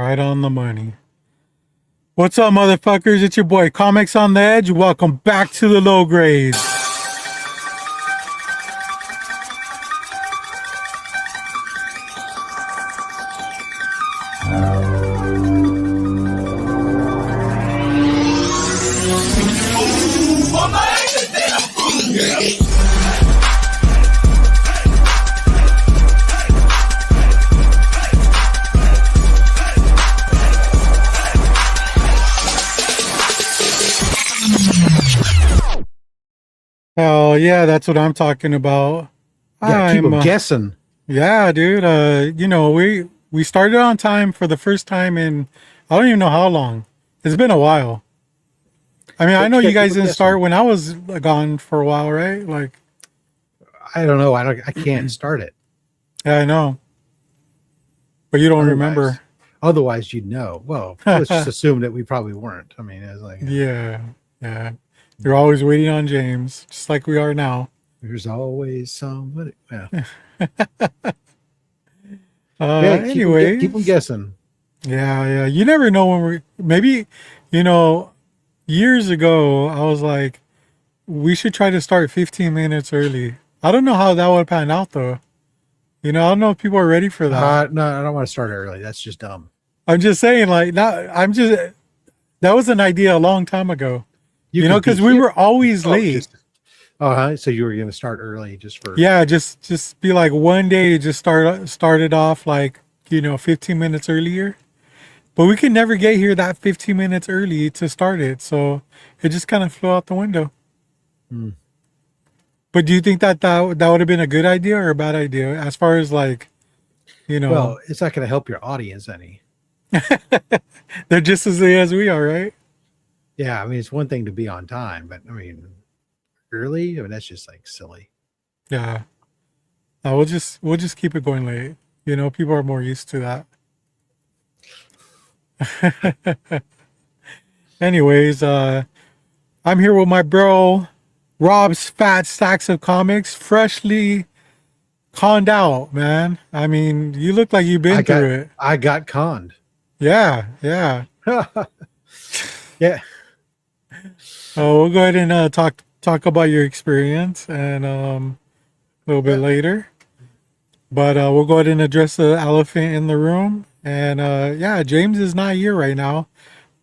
Right on the money. What's up, motherfuckers? It's your boy Comics on the Edge. Welcome back to the low grades. Hell yeah, that's what I'm talking about. Yeah, keep them I'm guessing. yeah, dude. We started on time for the first time in I don't even know how long. It's been a while. I mean, I know Yeah, you keep guys 'em didn't start guessing. when I was gone for a while, right? Like, I don't know. I can't start it. yeah, I know, but you don't Otherwise, remember. otherwise you'd know. Well, let's just assume that we probably weren't. I mean, it's like Yeah, yeah. You're always waiting on James, just like we are now. there's always somebody. Yeah, keep them Anyways, guessing. yeah. You never know when maybe, you know, years ago, I was like, we should try to start 15 minutes early. I don't know how that would pan out though. I don't know if people are ready for that. No, I don't want to start early. That's just dumb. I'm just saying, like, not, I'm just, that was an idea a long time ago, You could be because we here. were always Oh, late. just so you were going to start early just for. Yeah, just be like one day, just started off like, 15 minutes earlier. But we could never get here that 15 minutes early to start it. So it just kind of flew out the window. Hmm. But do you think that would have been a good idea or a bad idea as far as like, you know, Well, it's not going to help your audience any. they're just as late as we are, right? Yeah, I mean, it's one thing to be on time, but I mean, early. I mean, that's just like silly. Yeah. We'll just keep it going late. People are more used to that. Anyways, I'm here with my bro, Rob's Fat Stacks of Comics, freshly conned out, man. I mean, you look like you've been through it. I got conned. Yeah. Yeah. We'll go ahead and talk about your experience and a little bit later. But we'll go ahead and address the elephant in the room. And yeah, James is not here right now,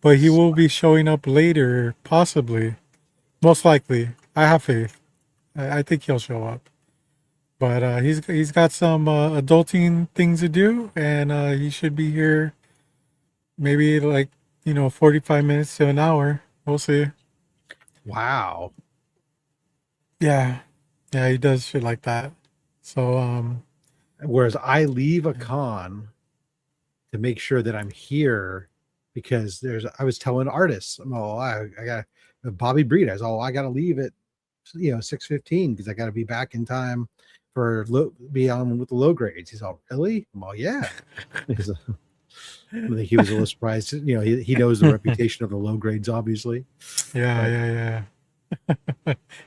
but he will be showing up later, possibly, most likely. I have faith. I think he'll show up. But he's got some adulting things to do, and he should be here maybe like 45 minutes to an hour. We'll see. Wow. Yeah, he does shit like that. So Whereas I leave a con to make sure that I'm here because I was telling artists, I got Bobby Breed. I got to leave at 6:15 because I got to be back in time for be on with the low grades. He's all, really? Well, yeah. I think he was a little surprised. He knows the reputation of the low grades, obviously. yeah.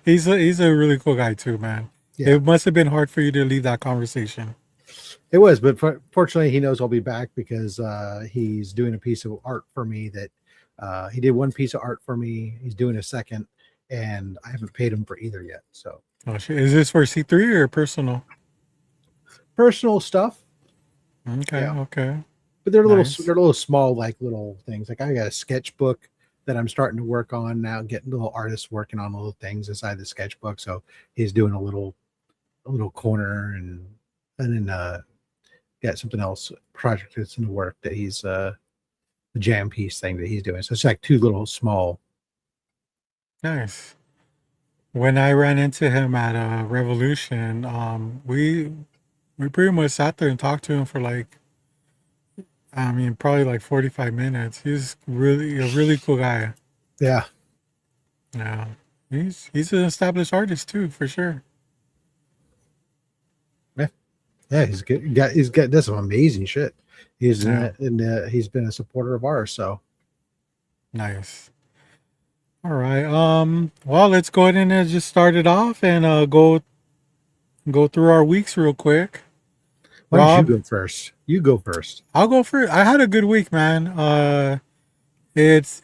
He's a really cool guy too, man. Yeah. It must have been hard for you to leave that conversation. It was, but fortunately, he knows I'll be back because he's doing a piece of art for me that he did one piece of art for me. He's doing a second, and I haven't paid him for either yet. So, Oh shit! Is this for C3 or personal? personal stuff. Okay, Yeah. okay. But they're Nice. little small, like little things. Like I got a sketchbook that I'm starting to work on now, getting little artists working on little things inside the sketchbook. So he's doing a little corner and then got something else project that's in the work that he's the jam piece thing that he's doing. So it's like two little small. Nice. When I ran into him at Revolution, we pretty much sat there and talked to him for like, I mean, probably like 45 minutes. He's really a really cool guy. Yeah. Yeah, he's an established artist too, for sure. Yeah, he's good. He's got does some amazing shit. He's Yeah. he's been a supporter of ours. So Nice. All right. Well, let's go ahead and just start it off and go through our weeks real quick. Why don't you Rob, go first? You go first. I'll go for it. I had a good week, man. It's,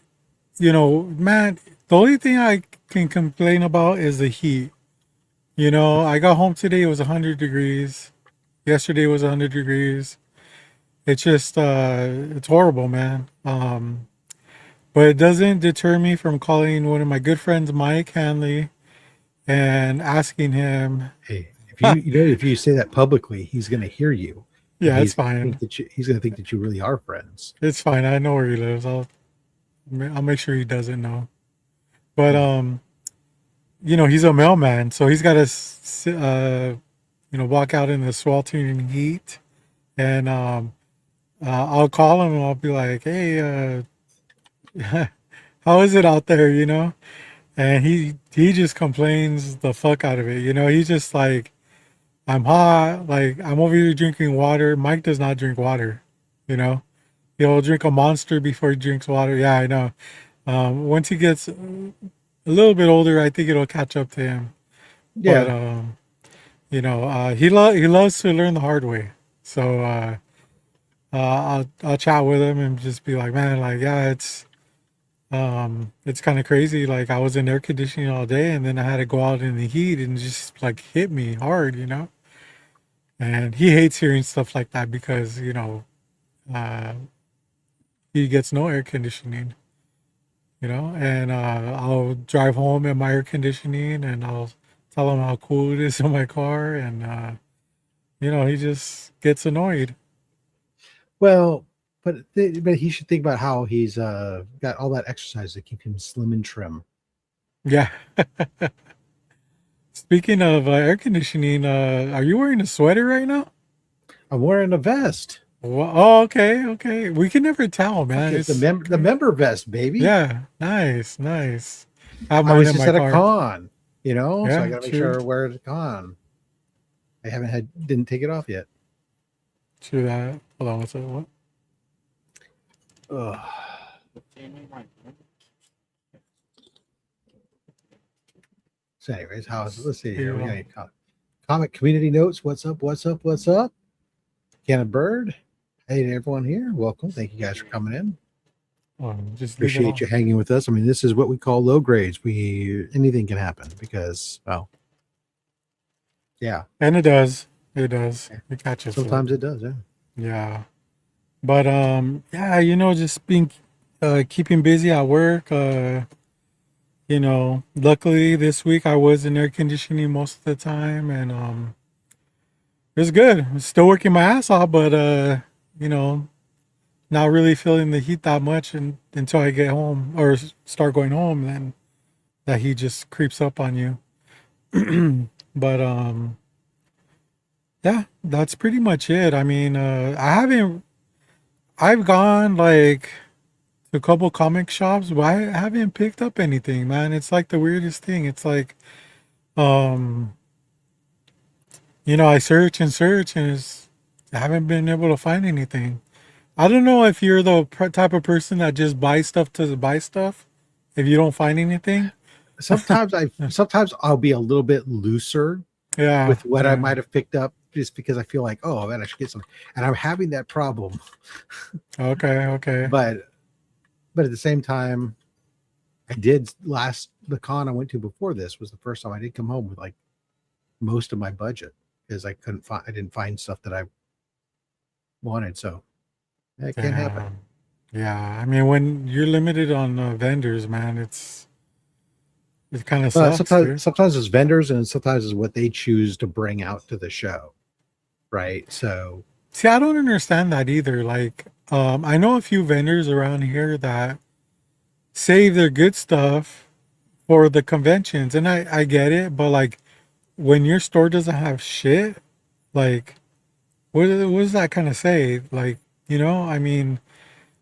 man, the only thing I can complain about is the heat. I got home today, it was 100 degrees. Yesterday was 100 degrees. It's just, it's horrible, man. But it doesn't deter me from calling one of my good friends, Mike Hanley, and asking him. Hey, if you say that publicly, he's going to hear you, and Yeah, it's fine. he's going to think that you really are friends. It's fine. I know where he lives. I'll make sure he doesn't know. But he's a mailman, so he's got to walk out in the sweltering heat, and I'll call him and I'll be like, "Hey, how is it out there?" And he just complains the fuck out of it. He's just like, "I'm hot. Like I'm over here drinking water." Mike does not drink water. You know, he'll drink a Monster before he drinks water. Yeah, I know. Once he gets a little bit older, I think it'll catch up to him. But Yeah. he loves to learn the hard way. So I'll chat with him and just be like, man, like yeah, it's kind of crazy. Like I was in air conditioning all day, and then I had to go out in the heat, and just like hit me hard. And he hates hearing stuff like that because uh, he gets no air conditioning. And I'll drive home in my air conditioning, and I'll tell him how cool it is in my car, and he just gets annoyed. Well, but he should think about how he's got all that exercise to keep him slim and trim. Yeah. Speaking of air conditioning, are you wearing a sweater right now? I'm wearing a vest. Oh, okay, okay. We can never tell, man. Okay, it's the member vest, baby. Yeah, nice, nice. I have I mine was in just my at a car. con, so Yeah, I got to make true. sure I wear it at a con. I didn't take it off yet. True that. Hold on, what's that? What? Ugh. So, anyways, let's see here. We got any comic community notes. What's up? What's up? What's up? Cannon Bird. Hey to everyone here. Welcome. Thank you guys for coming in. Just leave it Appreciate off. you hanging with us. I mean, this is what we call low grades. Anything can happen because, well, yeah. And it does. It does. It catches up. Sometimes it does, yeah. Yeah. But yeah, just being keeping busy at work. Luckily this week I was in air conditioning most of the time, and it was good. I'm still working my ass off, but not really feeling the heat that much until I get home or start going home, then that heat just creeps up on you. But yeah, that's pretty much it. I mean, I've gone like to a couple comic shops, but I haven't picked up anything, man. It's like the weirdest thing. It's like, um, I search and search, and I haven't been able to find anything. I don't know if you're the type of person that just buys stuff to buy stuff if you don't find anything. Sometimes I'll be a little bit looser Yeah, with what I yeah. might have picked up just because I feel like, oh man, I should get some. And I'm having that problem. Okay, okay. But at the same time, the con I went to before this was the first time I did come home with like most of my budget because I didn't find stuff that I wanted. So that can't happen. Yeah, I mean, when you're limited on vendors, man, it kind of sucks, dude. Sometimes it's vendors and sometimes it's what they choose to bring out to the show. Right. So See, I don't understand that either. Like, I know a few vendors around here that save their good stuff for the conventions, and I get it, but like when your store doesn't have shit, like what does that kind of say? Like, I mean,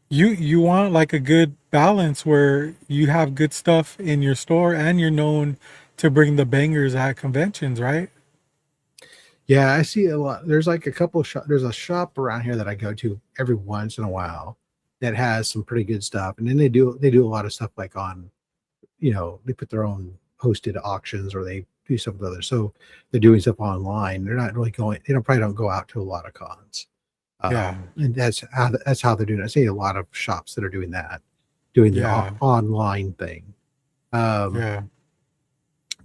you want like a good balance where you have good stuff in your store and you're known to bring the bangers at conventions, right? yeah, I see a lot. There's like a couple of there's a shop around here that I go to every once in a while that has some pretty good stuff. And then they do a lot of stuff like on, they put their own hosted auctions or they do stuff with others. So they're doing stuff online. They're not really going. They probably don't go out to a lot of cons. Yeah. And that's how they're doing it. I see a lot of shops that are doing that, doing the Yeah. online thing. Yeah.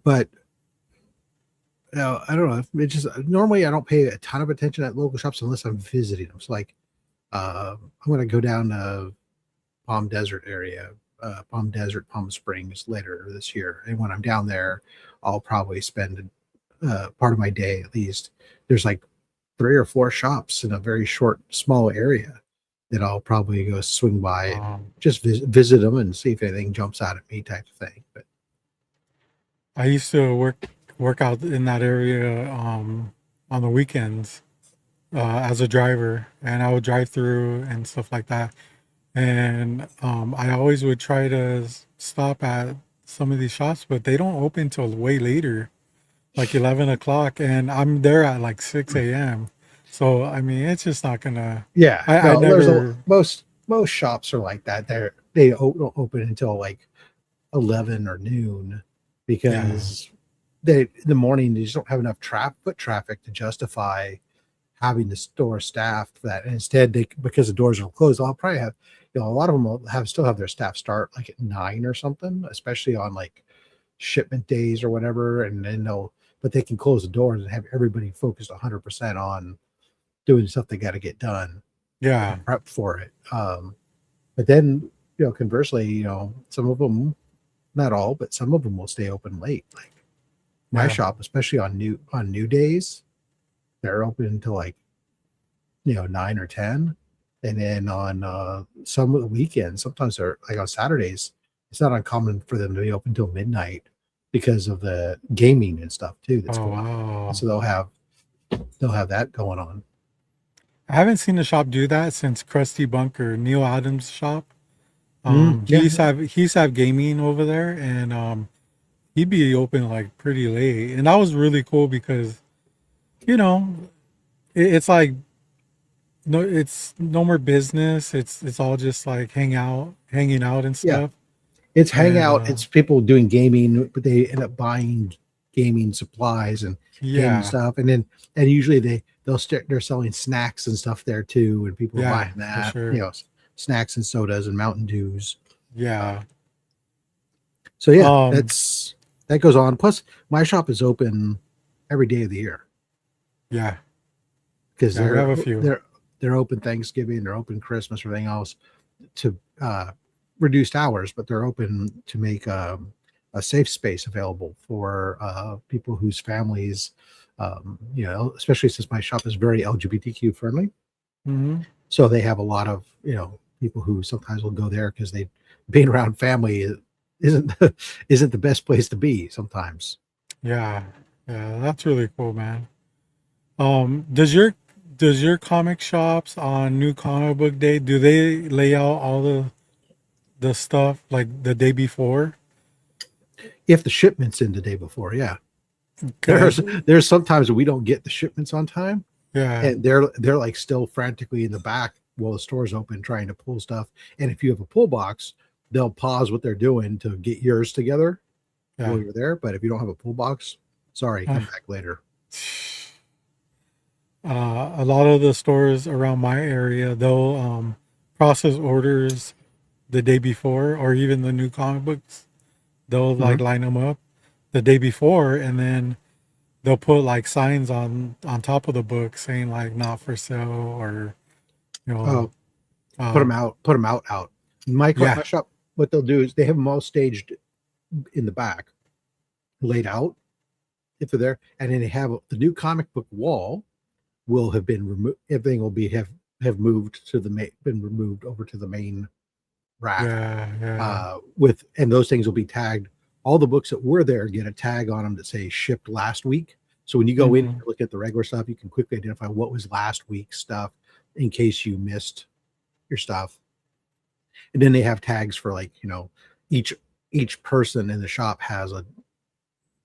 But I don't know. It just normally I don't pay a ton of attention at local shops unless I'm visiting them. So like, I'm going to go down to Palm Desert area, Palm Springs later this year. And when I'm down there, I'll probably spend part of my day at least. There's like 3 or 4 shops in a very short, small area that I'll probably go swing by and just visit them and see if anything jumps out at me, type of thing. But I used to work out in that area on the weekends as a driver, and I would drive through and stuff like that. And I always would try to stop at some of these shops, but they don't open till way later, like 11 o'clock, and I'm there at like 6 a.m. So I mean, it's just not gonna. yeah, I no, there's never. most shops are like that. They don't open until like 11 or noon Yeah. because they in the morning they just don't have enough foot traffic to justify having the store staffed for that. And instead, they because the doors are closed, I'll probably have a lot of them will still have their staff start like at 9 or something, especially on like shipment days or whatever, and then but they can close the doors and have everybody focused 100% on doing stuff they got to get done Yeah. and prep for it. But then conversely, some of them, not all, but some of them will stay open late. Like my Yeah. shop, especially on new days, they're open until like 9 or 10. And then on some of the weekends, sometimes they're like on Saturdays, it's not uncommon for them to be open till midnight because of the gaming and stuff too that's Oh going on. wow. So they'll have that going on. I haven't seen the shop do that since Krusty Bunker, Neil Adams' shop. He Yeah. used to have gaming over there, and he'd be open like pretty late, and that was really cool because you know it's like it's no more business. It's all just like hanging out and Yeah. stuff. It's And hangout. It's people doing gaming, but they end up buying gaming supplies and gaming yeah, stuff. And usually they're selling snacks and stuff there too. And people are yeah, buying for that, sure. snacks and sodas and Mountain Dews. Yeah. So yeah, Um. that goes on. Plus my shop is open every day of the year Yeah. because Yeah. We have a few. they're open Thanksgiving, they're open Christmas, everything else to reduced hours, but they're open to make a safe space available for people whose families, especially since my shop is very LGBTQ friendly. Hmm. So they have a lot of, people who sometimes will go there because being around family isn't the best place to be sometimes. Yeah. Yeah. That's really cool, man. Does your comic shops on New Comic Book Day, do they lay out all the stuff like the day before? If the shipment's in the day before, yeah. Cause There's sometimes we don't get the shipments on time, yeah, and they're like still frantically in the back while the store's open trying to pull stuff. And if you have a pull box, they'll pause what they're doing to get yours together yeah. while you're there. But if you don't have a pull box, sorry, come back later. A lot of the stores around my area, they'll process orders the day before, or even the new comic books. They'll like Mhm. line them up the day before, and then they'll put like signs on top of the book saying like not for sale, or you know, Oh, um, put them out. My yeah, shop, what they'll do is they have them all staged in the back, laid out if they're there, and then they have the new comic book wall will have been removed. Everything will have moved to been removed over to the main rack. yeah, yeah, And those things will be tagged. All the books that were there get a tag on them that say shipped last week. So when you go in hmm, and look at the regular stuff, you can quickly identify what was last week's stuff in case you missed your stuff. And then they have tags for like, each person in the shop has a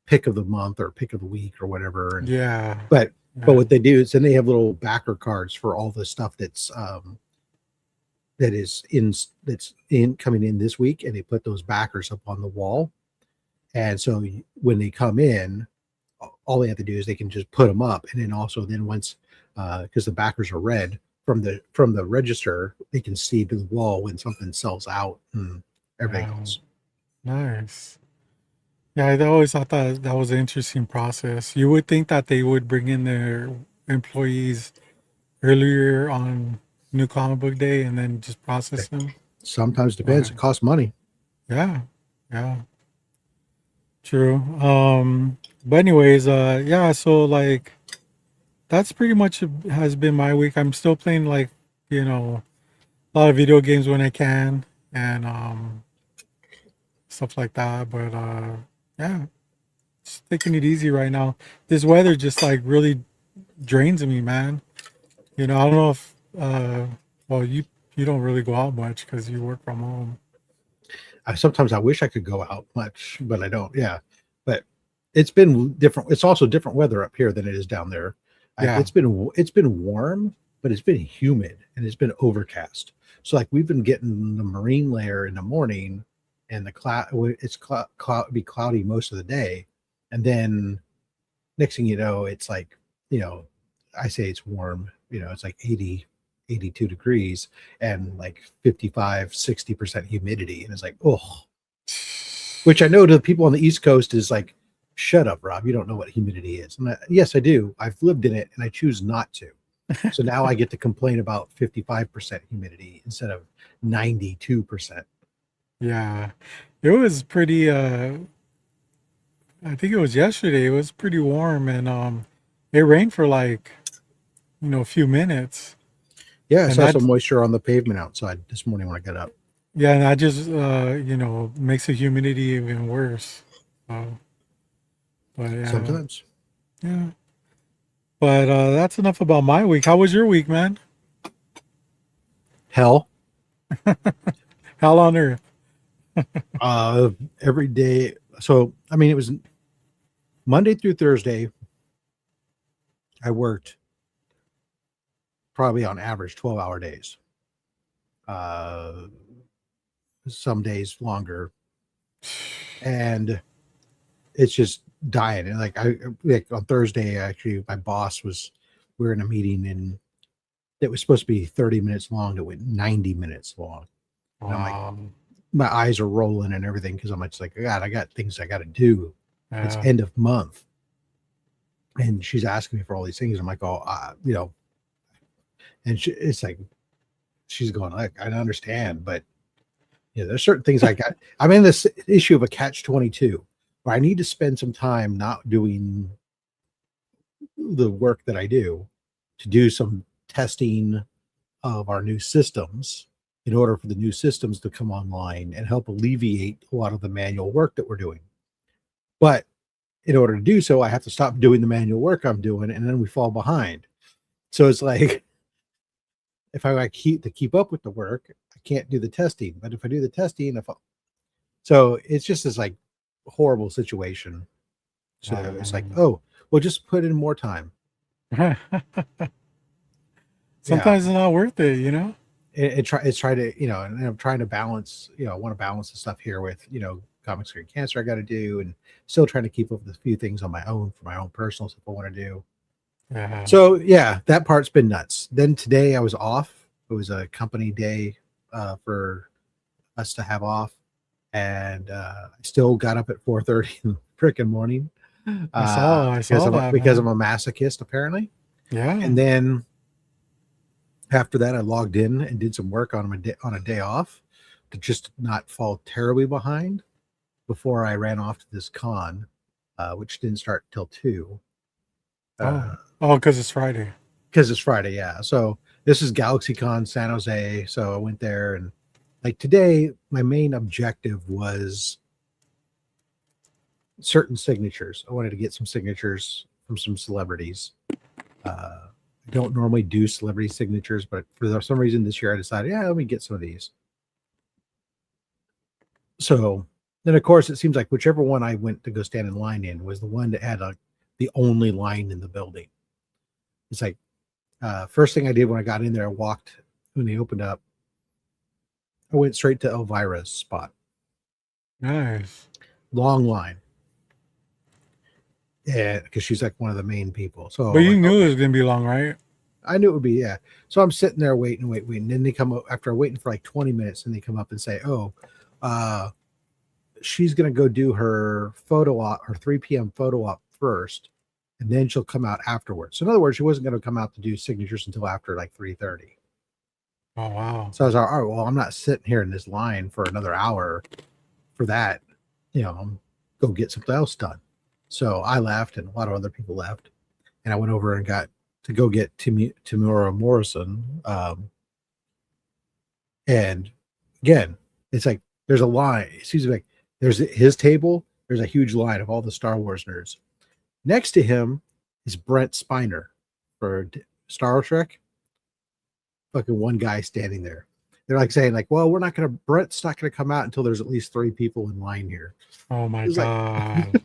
pick of the month or pick of the week or whatever. And yeah, but yeah, what they do is then they have little backer cards for all the stuff that's that's in coming in this week, and they put those backers up on the wall. And so when they come in, all they have to do is they can just put them up, and then also then once because the backers are red from the register, they can see to the wall when something sells out and everything Yeah. else. Nice. Yeah, I always thought that was an interesting process. You would think that they would bring in their employees earlier on New Comic Book Day and then just process them. Sometimes depends. But It costs money. yeah, yeah, true. But anyways, yeah, so like that's pretty much has been my week. I'm still playing like, a lot of video games when I can and stuff like that. But yeah, just taking it easy right now. This weather just like really drains me, man. I don't know if well, you don't really go out much because you work from home. Sometimes I wish I could go out much, but I don't. Yeah, but it's been different. It's also different weather up here than it is down there. Yeah, It's been warm, but it's been humid and it's been overcast. So like we've been getting the marine layer in the morning, and the cloud. It's be cloudy most of the day, and then next thing you know, it's like I say it's warm. It's like 80, 82 degrees and like 55-60% humidity, and it's like, oh, which I know to the people on the East Coast is like, shut up, Rob, you don't know what humidity is. And yes, I do. I've lived in it and I choose not to. So now I get to complain about 55% humidity instead of 92%. yeah. It was pretty. I think it was yesterday. It was pretty warm and it rained for like a few minutes, Yeah, I and saw that some moisture on the pavement outside this morning when I got up. yeah, and that just makes the humidity even worse. So, but yeah, Sometimes. yeah. But that's enough about my week. How was your week, man? Hell, Hell on earth. every day. So, I mean, it was Monday through Thursday. I worked probably on average 12-hour days. Uh, some days longer, and it's just dying. And like on Thursday, actually, my boss we were in a meeting, and it was supposed to be 30 minutes long. It went 90 minutes long. And I'm like, Wow. my eyes are rolling and everything because I'm just like, God, I got things I got to do. It's Yeah. end of month. And she's asking me for all these things. I'm like, oh, and it's like, she's going, like, I understand, but there's certain things I got. I'm in this issue of a catch-22 where I need to spend some time not doing the work that I do to do some testing of our new systems in order for the new systems to come online and help alleviate a lot of the manual work that we're doing. But in order to do so, I have to stop doing the manual work I'm doing, and then we fall behind. So it's like, if I keep up with the work, I can't do the testing. But if I do the testing, so it's just this like horrible situation. So it's like, oh, well, just put in more time. Yeah, Sometimes it's not worth it, you know? it's try to and I'm trying to balance. I want to balance the stuff here with comics for cancer I got to do, and still trying to keep up with a few things on my own for my own personal stuff I want to do. Yeah. So yeah, that part's been nuts. Then today I was off. It was a company day for us to have off, and I still got up at 4:30 in the freaking morning I saw that, because man. I'm a masochist apparently. Yeah. And then after that, I logged in and did some work on a day off to just not fall terribly behind before I ran off to this con, which didn't start till 2. Oh. Oh, because it's Friday. Because it's Friday, yeah. So this is GalaxyCon San Jose. So I went there, and like today, my main objective was certain signatures. I wanted to get some signatures from some celebrities. I don't normally do celebrity signatures, but for some reason this year I decided, yeah, let me get some of these. So then, of course, it seems like whichever one I went to go stand in line in was the one that had the only line in the building. It's like first thing I did when I got in there, when they opened up, I went straight to Elvira's spot. Nice. Long line. and because she's like one of the main people. So But I'm you like, knew it okay. was gonna be long, right? I knew it would be, yeah. So I'm sitting there waiting. Then they come up after waiting for like 20 minutes, and they come up and say, "Oh, she's gonna go do her photo op, her 3 p.m. photo op first, and then she'll come out afterwards." So in other words, she wasn't gonna come out to do signatures until after like 3:30. Oh wow. So I was like, "Oh, well, I'm not sitting here in this line for another hour for that. Go get something else done." So I left, and a lot of other people left, and I went over and got to go get Tamura Morrison. And again, it's like there's a line. It seems like there's his table. There's a huge line of all the Star Wars nerds. Next to him is Brent Spiner for Star Trek. Fucking one guy standing there. They're like saying, like, well, Brent's not gonna come out until there's at least 3 people in line here. Oh my It's like, god.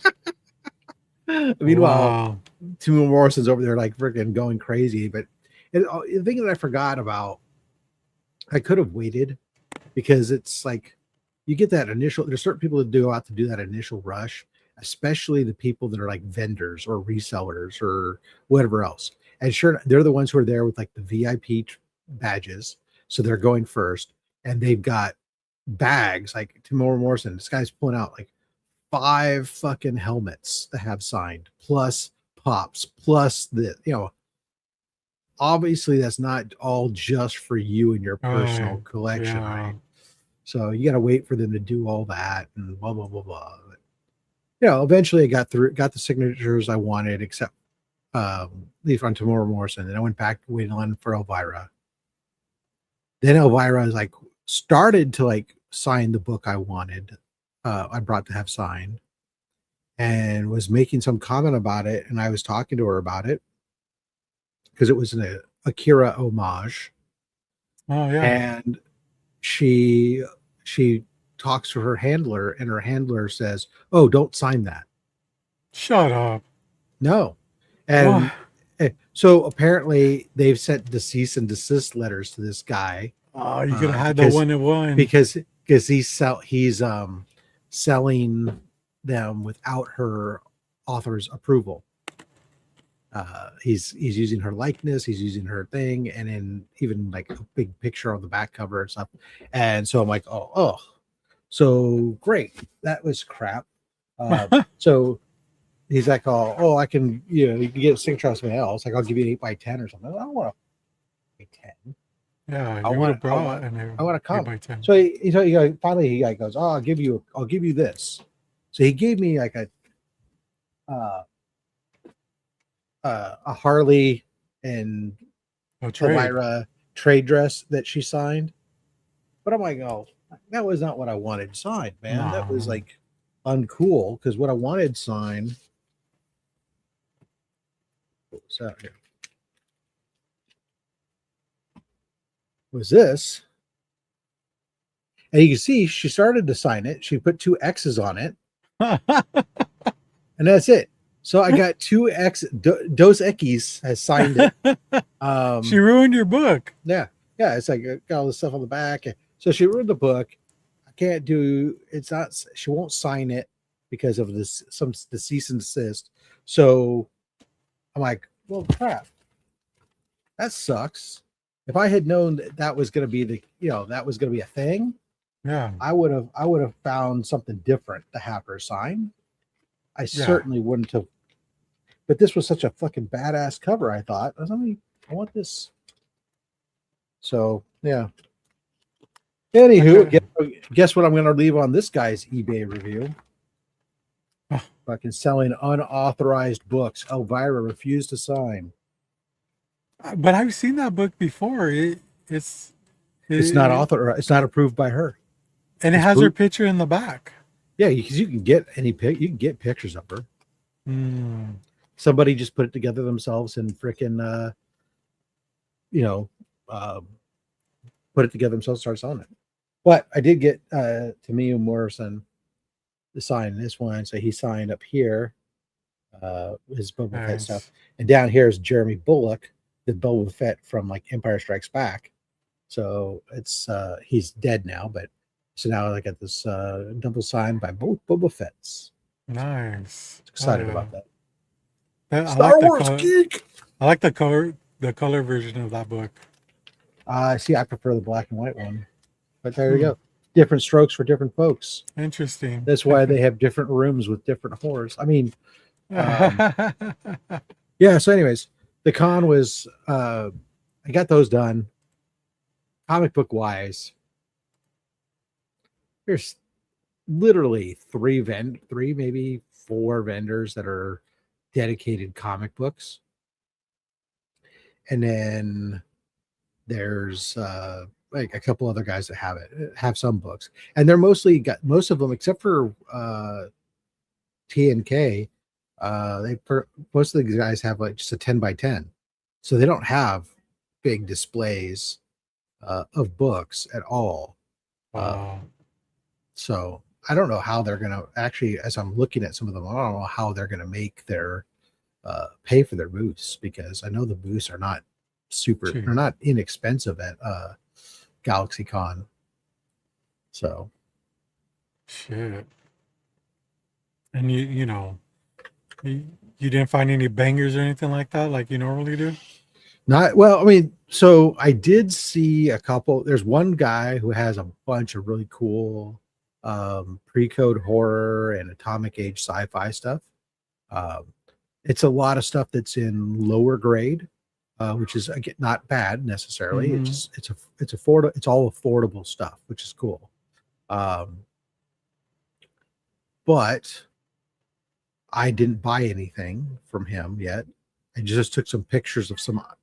meanwhile, Wow. Tim Morrison's over there like freaking going crazy. But the thing that I forgot about, I could have waited, because it's like you get that initial. There's certain people that do out to do that initial rush, especially the people that are like vendors or resellers or whatever else. And sure, they're the ones who are there with like the VIP badges, so they're going first, and they've got bags like Timur Morrison. This guy's pulling out like 5 fucking helmets to have signed, plus pops, plus obviously that's not all just for you and your personal collection, Yeah. right? So you got to wait for them to do all that and blah blah blah blah. But, eventually I got the signatures I wanted, except leave on Tamora Morrison. Then I went back waiting on for Elvira. Then Elvira is like started to like sign the book I wanted. I brought to have signed, and was making some comment about it, and I was talking to her about it because it was an Akira homage. Oh yeah. And she talks to her handler, and her handler says, "Oh, don't sign that." Shut up. No. And What? so apparently they've sent the cease and desist letters to this guy. Oh, you could have had because- the 1-in-1. because he's selling them without her author's approval. He's using her likeness, he's using her thing, and then even like a big picture on the back cover and stuff. And so I'm like, oh, so great, that was crap. So he's like, oh, I can, you can get a signature on something else. Like, I'll give you an 8x10 or something. I don't want a 8x10. Yeah, I you want to come. 8x10. So he finally he goes, "Oh, I'll give you this." So he gave me like a Harley and Elvira trade dress that she signed. But I'm like, oh, that was not what I wanted signed, man. No. That was like uncool, because what I wanted signed. What's that here? Was this. And you can see she started to sign it. She put 2 X's on it. And that's it. So I got 2 X. Dos Equis has signed it. She ruined your book. Yeah. It's like got all this stuff on the back. So she ruined the book. I can't do. It's not. She won't sign it because of the cease and desist. So I'm like, well, crap. That sucks. If I had known that was going to be that was going to be a thing, Yeah. I would have found something different to have her sign. I certainly wouldn't have. But this was such a fucking badass cover. I thought, I want this. So yeah. Anywho, guess what I'm going to leave on this guy's eBay review. Fucking selling unauthorized books. Elvira refused to sign. But I've seen that book before. It's not authorized. It's not approved by her. And it has her picture in the back. Yeah, because you can get you can get pictures of her. Somebody just put it together themselves and freaking put it together themselves, start selling it. But I did get Tamia Morrison to sign this one. So he signed up here his Boba Fett stuff. And down here is Jeremy Bullock, the Boba Fett from like Empire Strikes Back. So it's he's dead now, but so now I got this double signed by both Boba Fetts. Nice. Excited about that. I Star like the Wars color. geek. I like the color version of that book. See, I prefer the black and white one. But there you Hmm. go. Different strokes for different folks. Interesting. That's why they have different rooms with different horrors. I mean, yeah. So, anyways, the con was I got those done. Comic book wise, there's literally three, maybe four vendors that are dedicated comic books. And then there's like a couple other guys that have some books. And they're mostly got most of them except for T and K. Most of the guys have like just a 10 by 10. So they don't have big displays of books at all. Wow. So I don't know how they're going to actually, as I'm looking at some of them, I don't know how they're going to make their pay for their booths, because I know the booths are not Gee, they're not inexpensive at GalaxyCon. So shit. And you didn't find any bangers or anything like that, like you normally do? not well, I mean, so I did see a couple. There's one guy who has a bunch of really cool pre-code horror and atomic age sci-fi stuff. Um, it's a lot of stuff that's in lower grade, which is again not bad necessarily. Mm-hmm. It's affordable. It's all affordable stuff, which is cool. But I didn't buy anything from him yet. I just took some pictures of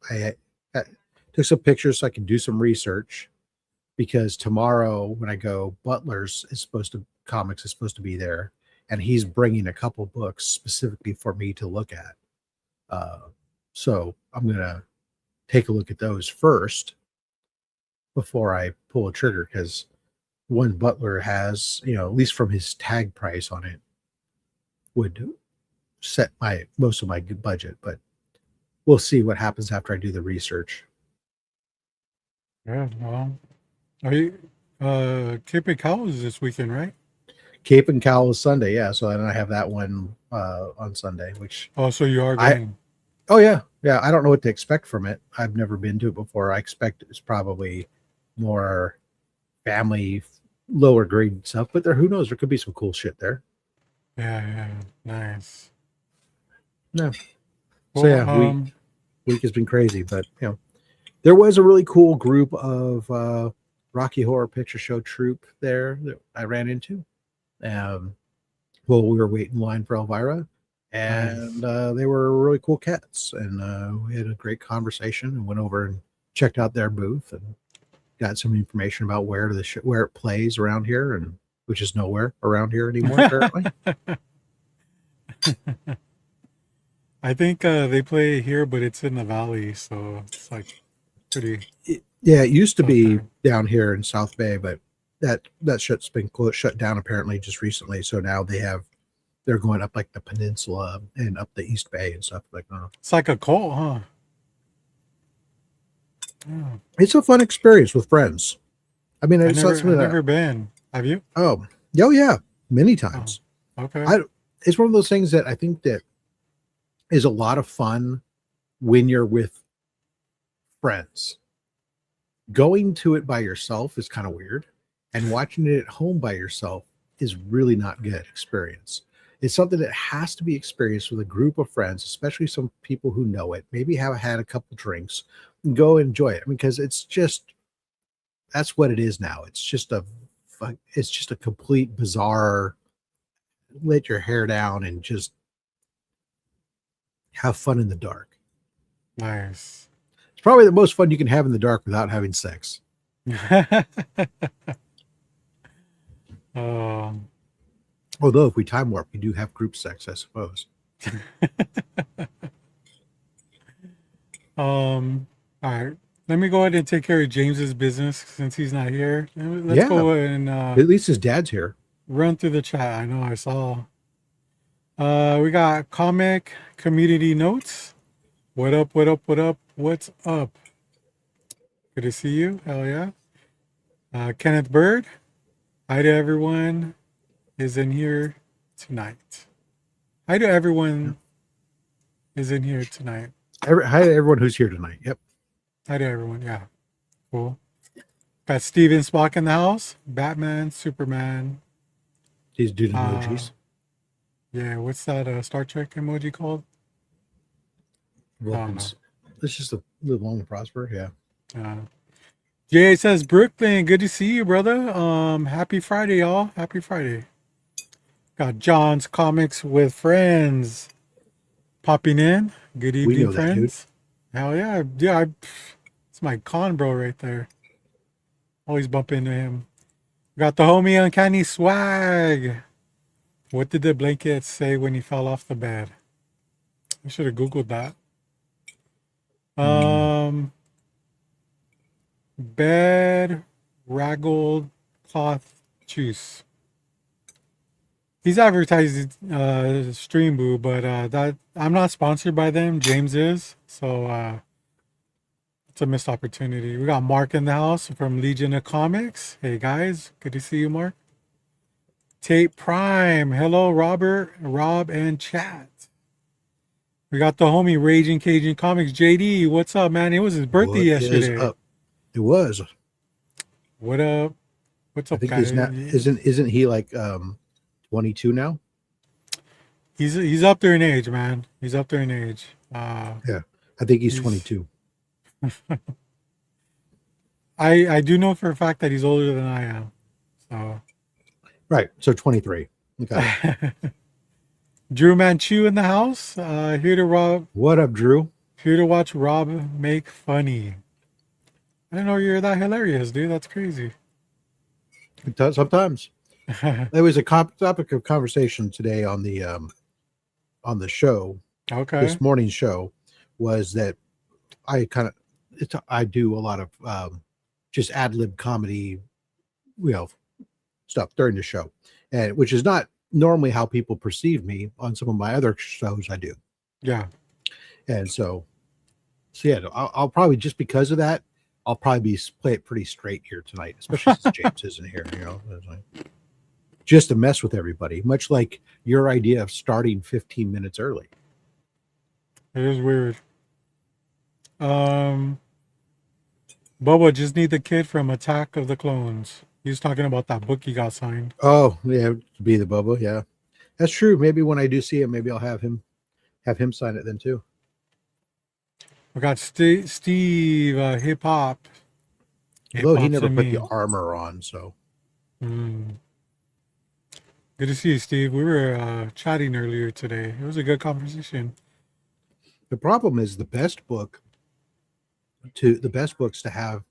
I took some pictures so I can do some research, because tomorrow when I go, Comics is supposed to be there, and he's bringing a couple books specifically for me to look at. So I'm gonna take a look at those first before I pull a trigger, because one Butler has, at least from his tag price on it, would set most of my budget, but we'll see what happens after I do the research. Yeah, well, are you Cape and Cow is this weekend, right? Cape and Cowl is Sunday, yeah. So then I have that one on Sunday, which Oh, so you are I going. oh yeah. I don't know what to expect from it. I've never been to it before. I expect it's probably more family, lower grade stuff, but who knows? There could be some cool shit there. Yeah, nice. No. Well, So yeah, week has been crazy, but there was a really cool group of Rocky Horror Picture Show troupe there that I ran into. Well, we were waiting in line for Elvira, and they were really cool cats, and we had a great conversation and went over and checked out their booth and got some information about where it plays around here, and which is nowhere around here anymore apparently. I think they play here, but it's in the valley, so it's like pretty. Yeah, it used to be Okay. down here in South Bay, but that shit's been shut down apparently just recently. So now they're going up like the peninsula and up the East Bay and stuff like that. It's like a cult, huh? Yeah. It's a fun experience with friends. I mean, I've it's not something never been. Have you? oh yeah, many times. Okay. It's one of those things that I think that is a lot of fun when you're with friends. Going to it by yourself is kind of weird, and watching it at home by yourself is really not good experience. It's something that has to be experienced with a group of friends, especially some people who know it, maybe have had a couple drinks, and go enjoy it. Because that's what it is now. It's just a complete bizarre, let your hair down and just have fun in the dark. Nice. It's probably the most fun you can have in the dark without having sex. Although if we time warp, we do have group sex, I suppose. All right. Let me go ahead and take care of James's business since he's not here. Let's go ahead and at least his dad's here. run through the chat. I know I saw. We got comic community notes. What up? What up? What up? What's up? Good to see you. Hell yeah. Kenneth Bird. Hi to everyone is in here tonight. Hi to everyone is in here tonight. Hi to everyone who's here tonight. Yep. Hi to everyone. Yeah, cool. Got Steven Spock in the house. Batman, Superman. These dude emojis. Yeah, what's that Star Trek emoji called? Vulcans. It's just a live long and prosper. Yeah. Jay says, Brooklyn, good to see you, brother. Happy Friday, y'all. Happy Friday. Got John's Comics with Friends popping in. Good We evening, know that, dude. friends. Hell yeah. Yeah, it's my con bro right there. Always bump into him. Got the homie Uncanny Swag. What did the blanket say when he fell off the bed? I should have Googled that. Bed raggled cloth juice. He's advertising Stream Boo, but that I'm not sponsored by them. James is, so it's a missed opportunity. We got Mark in the house from Legion of Comics. Hey guys, good to see you, Mark. Tate Prime, hello Robert, Rob, and chat. We got the homie Ragin Cajun Comics. JD, what's up, man? It was his birthday yesterday. Up? It was. What up? What's up, I think guys? he's not. Isn't he like 22 now? He's up there in age, man. He's up there in age. Yeah, I think he's 22. I do know for a fact that he's older than I am. So right, so 23. Okay. Drew Manchu in the house. Here to Rob. What up, Drew? Here to watch Rob make funny. I didn't know you're that hilarious, dude. That's crazy. Sometimes. There was a topic of conversation today on the show. Okay. This morning's show was that I do a lot of just ad lib comedy, stuff during the show, and which is not normally how people perceive me on some of my other shows I do. Yeah. And so yeah, I'll probably, just because of that, I'll probably play it pretty straight here tonight, especially since James isn't here, just to mess with everybody, much like your idea of starting 15 minutes early. It is weird. Bubba, just need the kid from Attack of the Clones. He was talking about that book he got signed. Oh, yeah, be the Bubba, yeah. That's true. Maybe when I do see him, maybe I'll have him sign it then too. We got Steve Hip Hop. Although he never put the armor on, so. Good to see you, Steve. We were chatting earlier today. It was a good conversation. The problem is the best books to have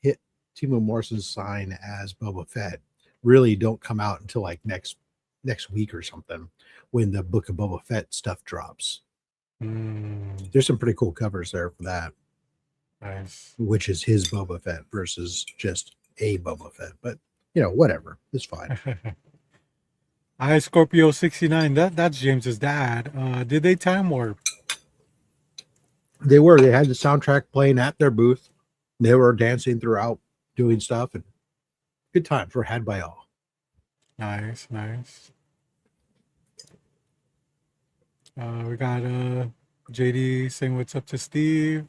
hit Timo Morrison's sign as Boba Fett really don't come out until like next week or something, when the Book of Boba Fett stuff drops. There's some pretty cool covers there for that. Nice. Which is his Boba Fett versus just a Boba Fett. But whatever. It's fine. Hi, Scorpio 69. That's James's dad. Did they time warp? They had the soundtrack playing at their booth. They were dancing throughout, doing stuff, and good times were had by all. Nice. We got JD saying what's up to Steve.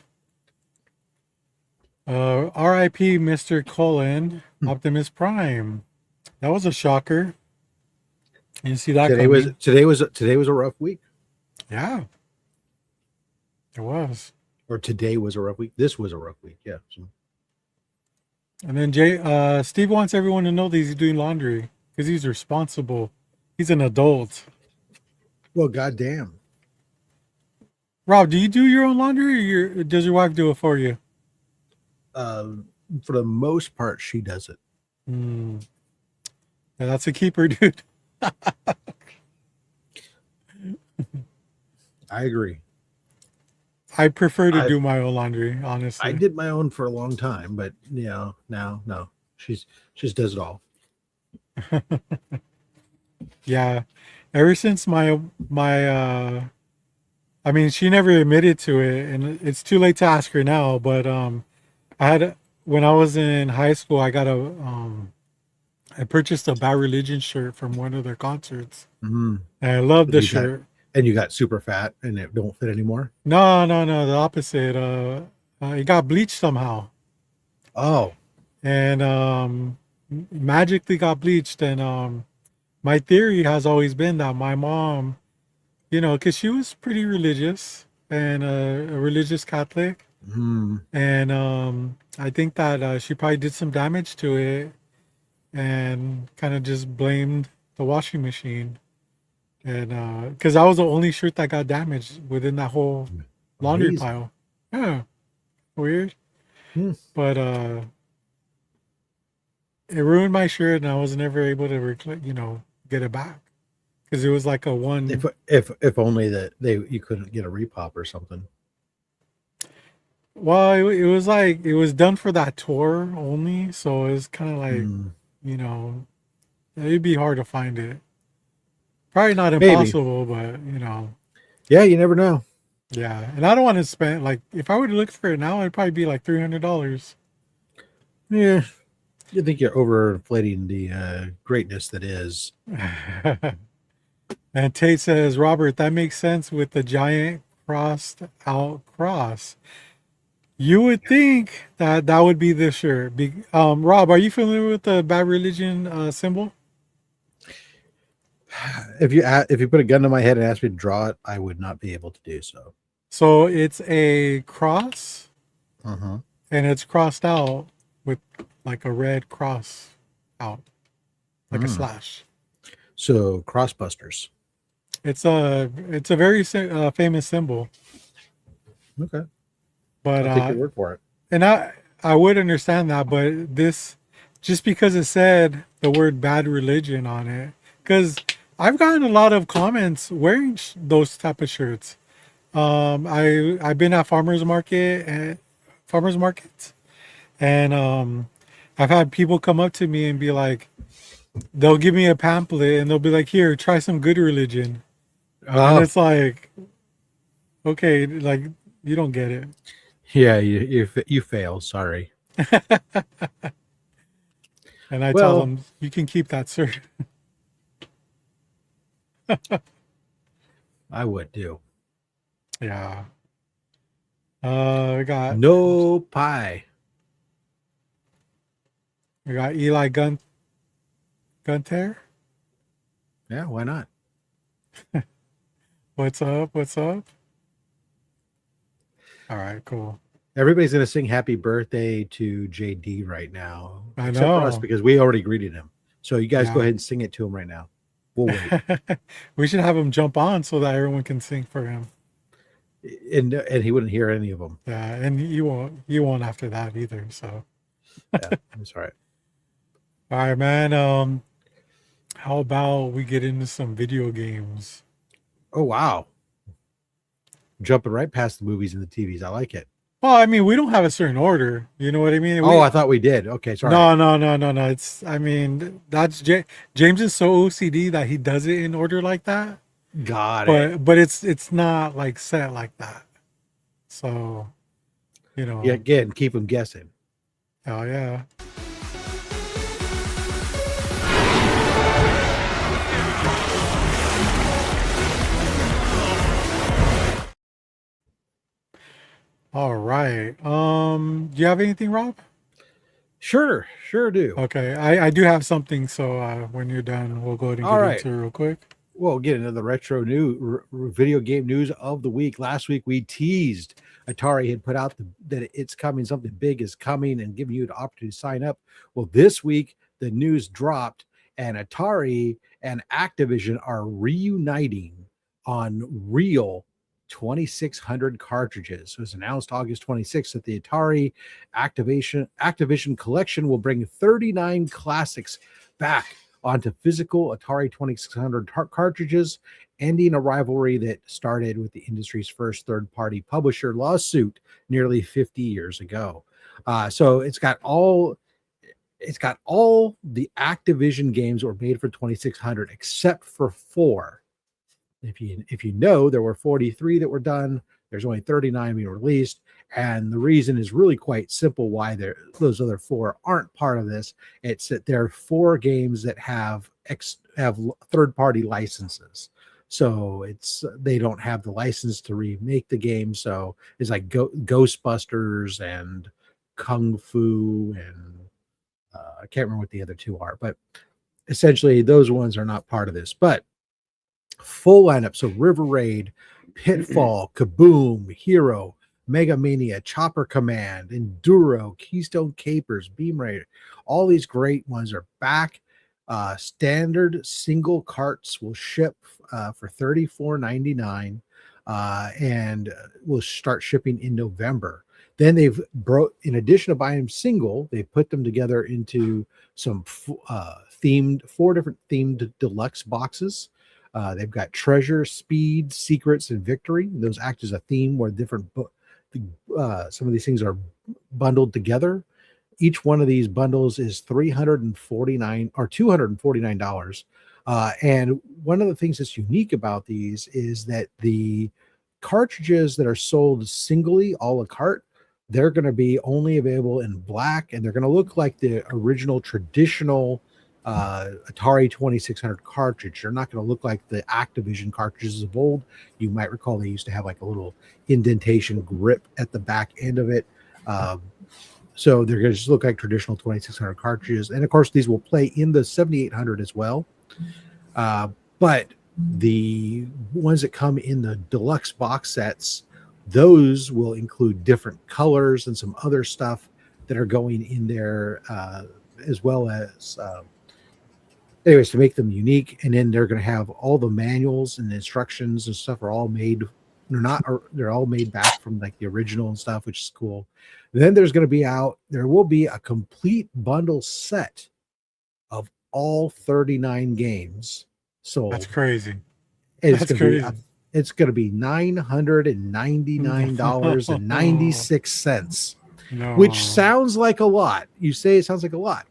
R.I.P. Mr. Cullen, Optimus Prime. That was a shocker. You see that today was a rough week. Yeah. It was. Or today was a rough week. This was a rough week. Yeah. So. And then Steve wants everyone to know that he's doing laundry because he's responsible. He's an adult. Well, goddamn. Rob, do you do your own laundry, or does your wife do it for you? For the most part, she does it. Yeah, that's a keeper, dude. I agree. I prefer to do my own laundry, honestly. I did my own for a long time, but now no. She just does it all. Yeah. Ever since my I mean, she never admitted to it, and it's too late to ask her now, but when I was in high school, I purchased a Bad Religion shirt from one of their concerts. And I loved the shirt. And you got super fat and it don't fit anymore. No, no, no, the opposite. It got bleached somehow, Oh, and magically got bleached. And my theory has always been that my mom, because she was pretty religious and a religious Catholic, and I think that she probably did some damage to it and kind of just blamed the washing machine. And because that was the only shirt that got damaged within that whole laundry amazing. pile. Yeah, weird. Hmm. But it ruined my shirt, and I was never able to get it back because it was like a one. If only that you couldn't get a repop or something. Well, it was like it was done for that tour only, so it was kind of like you know it'd be hard to find it. Probably not Maybe. impossible, but Yeah, you never know. yeah. And I don't want to spend like if I were to look for it now, it'd probably be like $300. Yeah, you think you're overinflating the greatness that is. And Tate says, Robert, that makes sense with the giant crossed out cross. You would think that that would be the shirt. Rob, are you familiar with the Bad Religion symbol? If you put a gun to my head and asked me to draw it, I would not be able to do so. So it's a cross, Uh-huh. and it's crossed out with like a red cross out, like a slash. So crossbusters. It's a very famous symbol. Okay. But I'll take your word for it. and I would understand that, but this just because it said the word bad religion on it, because I've gotten a lot of comments wearing those type of shirts. I've been at farmers markets, and I've had people come up to me and be like, they'll give me a pamphlet and they'll be like, here, try some good religion. And it's like, okay, like you don't get it. Yeah, you fail. Sorry. And I tell them, you can keep that, sir. I would do. Yeah. We got no pie. We got Eli Gunter. Yeah, why not? What's up? What's up? All right, cool. Everybody's gonna sing happy birthday to JD right now. I except know. for us because we already greeted him. So you guys go ahead and sing it to him right now. We'll wait. We should have him jump on so that everyone can sing for him. And he wouldn't hear any of them. Yeah, and you won't after that either. So yeah, that's all right. All right, man. How about we get into some video games? Oh wow. Jumping right past the movies and the TVs. I like it. Well, I mean, we don't have a certain order. You know what I mean? I thought we did. Okay, sorry. No. It's, I mean, that's James is so OCD that he does it in order like that. Got it. But it's not like set like that. So, Yeah, again, keep them guessing. Oh yeah. All right. Do you have anything, Rob? Sure do. Okay, I do have something. So when you're done, we'll go ahead and get into it real quick. We'll get into the retro new video game news of the week. Last week we teased Atari had put out that it's coming, something big is coming, and giving you the opportunity to sign up. Well, this week the news dropped, and Atari and Activision are reuniting on real 2600 cartridges. So it was announced August 26th that the Atari Activision collection will bring 39 classics back onto physical Atari 2600 cartridges, ending a rivalry that started with the industry's first third-party publisher lawsuit nearly 50 years ago. So it's got all the Activision games that were made for 2600 except for 4. If you know, there were 43 that were done. There's only 39 being released, and the reason is really quite simple why those other 4 aren't part of this. It's that there are 4 games that have third-party licenses. So they don't have the license to remake the game. So it's like Ghostbusters and Kung Fu, and I can't remember what the other two are, but essentially those ones are not part of this. But full lineup. So River Raid, Pitfall, Kaboom, Hero, Mega Mania, Chopper Command, Enduro, Keystone Capers, Beam Raider. All these great ones are back. Standard single carts will ship for $34.99 and will start shipping in November. Then in addition to buying them single, they put them together into some four different themed deluxe boxes. They've got treasure, speed, secrets, and victory. Those act as a theme where some of these things are bundled together. Each one of these bundles is $349 or $249. And one of the things that's unique about these is that the cartridges that are sold singly, a la carte, they're going to be only available in black, and they're going to look like the original traditional Atari 2600 cartridge. They're not going to look like the Activision cartridges of old. You might recall they used to have like a little indentation grip at the back end of it. So they're going to just look like traditional 2600 cartridges. And of course, these will play in the 7800 as well. But the ones that come in the deluxe box sets, those will include different colors and some other stuff that are going in there, as well as anyways, to make them unique. And then they're going to have all the manuals and instructions and stuff are all made. They're all made back from like the original and stuff, which is cool. Then there will be a complete bundle set of all 39 games. So That's crazy. It's going to be $999.96, which sounds like a lot. You say it sounds like a lot.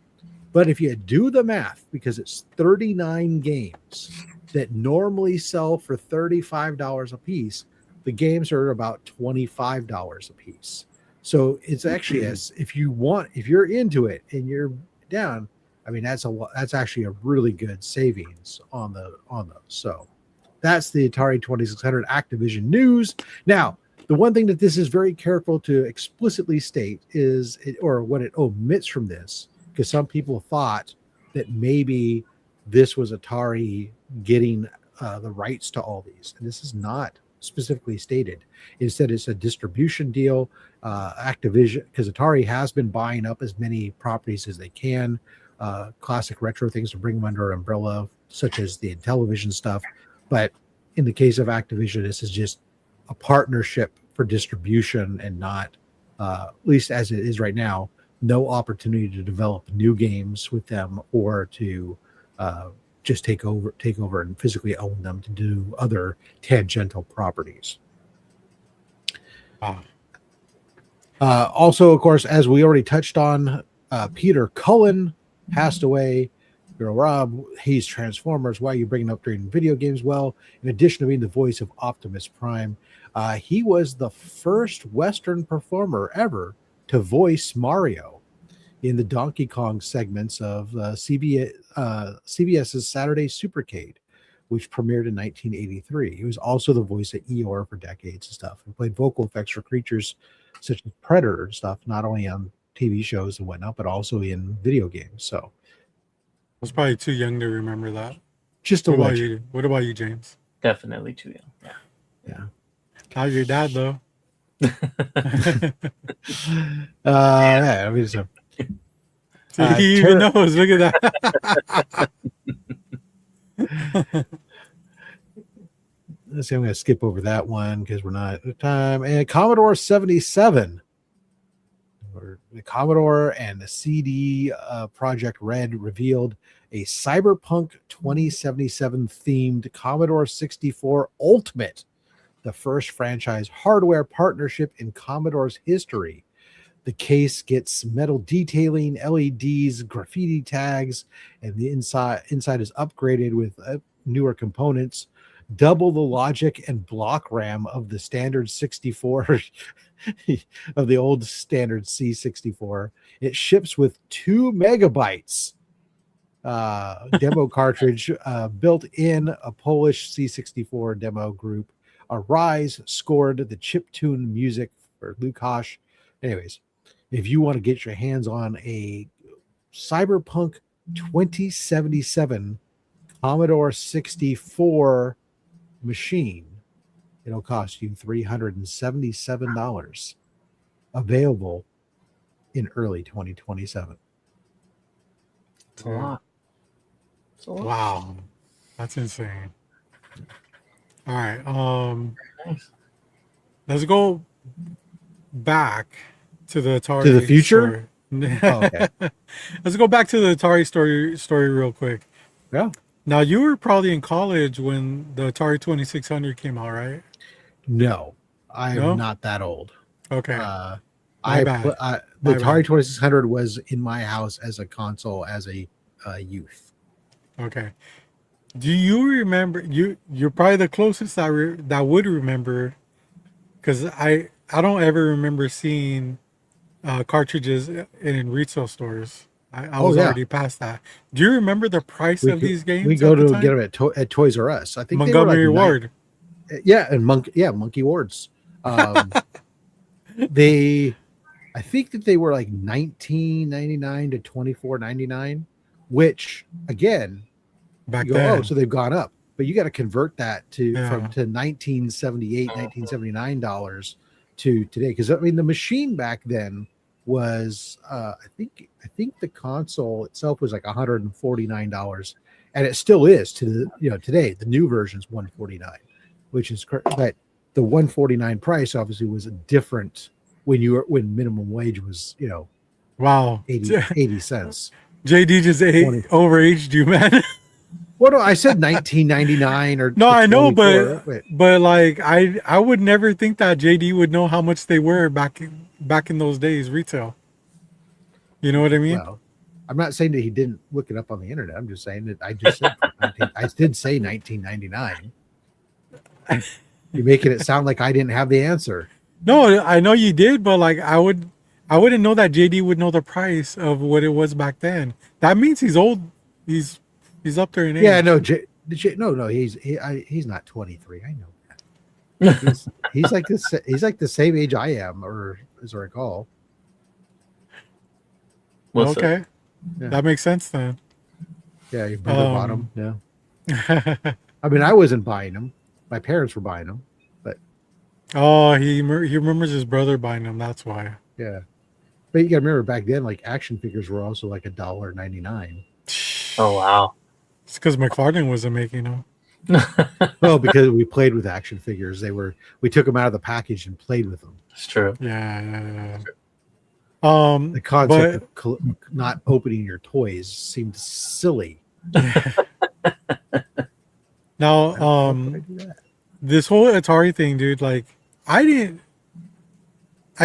But if you do the math, because it's 39 games that normally sell for $35 a piece, the games are about $25 a piece. So it's actually if you're into it and you're down, I mean, that's actually a really good savings on those. So that's the Atari 2600 Activision news. Now, the one thing that this is very careful to explicitly state or what it omits from this, because some people thought that maybe this was Atari getting the rights to all these, and this is not specifically stated. Instead, it's a distribution deal. Activision, because Atari has been buying up as many properties as they can, classic retro things to bring them under an umbrella, such as the Intellivision stuff. But in the case of Activision, this is just a partnership for distribution and not, at least as it is right now, no opportunity to develop new games with them or to just take over and physically own them to do other tangential properties. Also, of course, as we already touched on, Peter Cullen passed away. Rob, he's Transformers. Why are you bringing up during video games? Well, in addition to being the voice of Optimus Prime, he was the first Western performer ever to voice Mario in the Donkey Kong segments of CBS's Saturday Supercade, which premiered in 1983. He was also the voice of Eeyore for decades and stuff, and played vocal effects for creatures such as Predator and stuff, not only on TV shows and whatnot, but also in video games. So I was probably too young to remember that. Just a legend. What about you, James? Definitely too young. Yeah. Not your dad, though. Yeah, I mean, so. He even knows. Look at that. Let's see. I'm going to skip over that one because we're not at time. And Commodore 77, or the Commodore and the CD Project Red revealed a Cyberpunk 2077 themed Commodore 64 Ultimate, the first franchise hardware partnership in Commodore's history. The case gets metal detailing, LEDs, graffiti tags, and the inside is upgraded with newer components, double the logic and block RAM of the standard 64 of the old standard C64. It ships with 2 megabytes demo cartridge built in a Polish C64 demo group. Arise scored the chiptune music for Lukash. Anyways, if you want to get your hands on a Cyberpunk 2077 Commodore 64 machine, it'll cost you $377. Available in early 2027. It's a lot. It's a lot. Wow, that's insane. All right, Nice. let's go back to the Atari. To the future? Story. Oh, okay. Let's go back to the Atari story real quick. Yeah. Now you were probably in college when the Atari 2600 came out, right? No, I am No? not that old. Okay. The My bad. Atari 2600 was in my house as a console as a youth. Okay. Do you remember? You're probably the closest that would remember, because I don't ever remember seeing cartridges in retail stores. I was already past that. Do you remember the price of these games? We go at the to time? get them at Toys R Us. I think Montgomery they were like Ward. and Monkey Wards. I think that they were like $19.99 to $24.99, which again, Back you go, then. oh, so they've gone up, but you got to convert that to Yeah. to $19.78, $19.79 to today. Because I mean, the machine back then was I think the console itself was like $149, and it still is today. The new version is $149, which is correct. But the $149 price obviously was different when minimum wage was Wow. 80 cents. JD just 20. overaged you, man. Well, no, I said $19.99 or No, I know, 24. but like I would never think that JD would know how much they were back in those days retail. You know what I mean? Well, I'm not saying that he didn't look it up on the internet. I'm just saying that I just said I did say $19.99. You're making it sound like I didn't have the answer. No, I know you did, but like I wouldn't know that JD would know the price of what it was back then. That means he's old. He's up there in age. Yeah, no, he's not 23. I know that. He's like this. He's like the same age I am, or as I recall. What's up? Okay. Yeah. That makes sense then. Yeah, your brother bought them. Yeah. I mean, I wasn't buying them. My parents were buying them. Oh, he remembers his brother buying them. That's why. Yeah. But you got to remember back then, like action figures were also like $1.99. Oh wow. It's because McFarlane wasn't making them. Well, because we played with action figures. We took them out of the package and played with them. It's true. Yeah. The concept of not opening your toys seemed silly. Now, Why would I do that? this whole Atari thing, dude, like I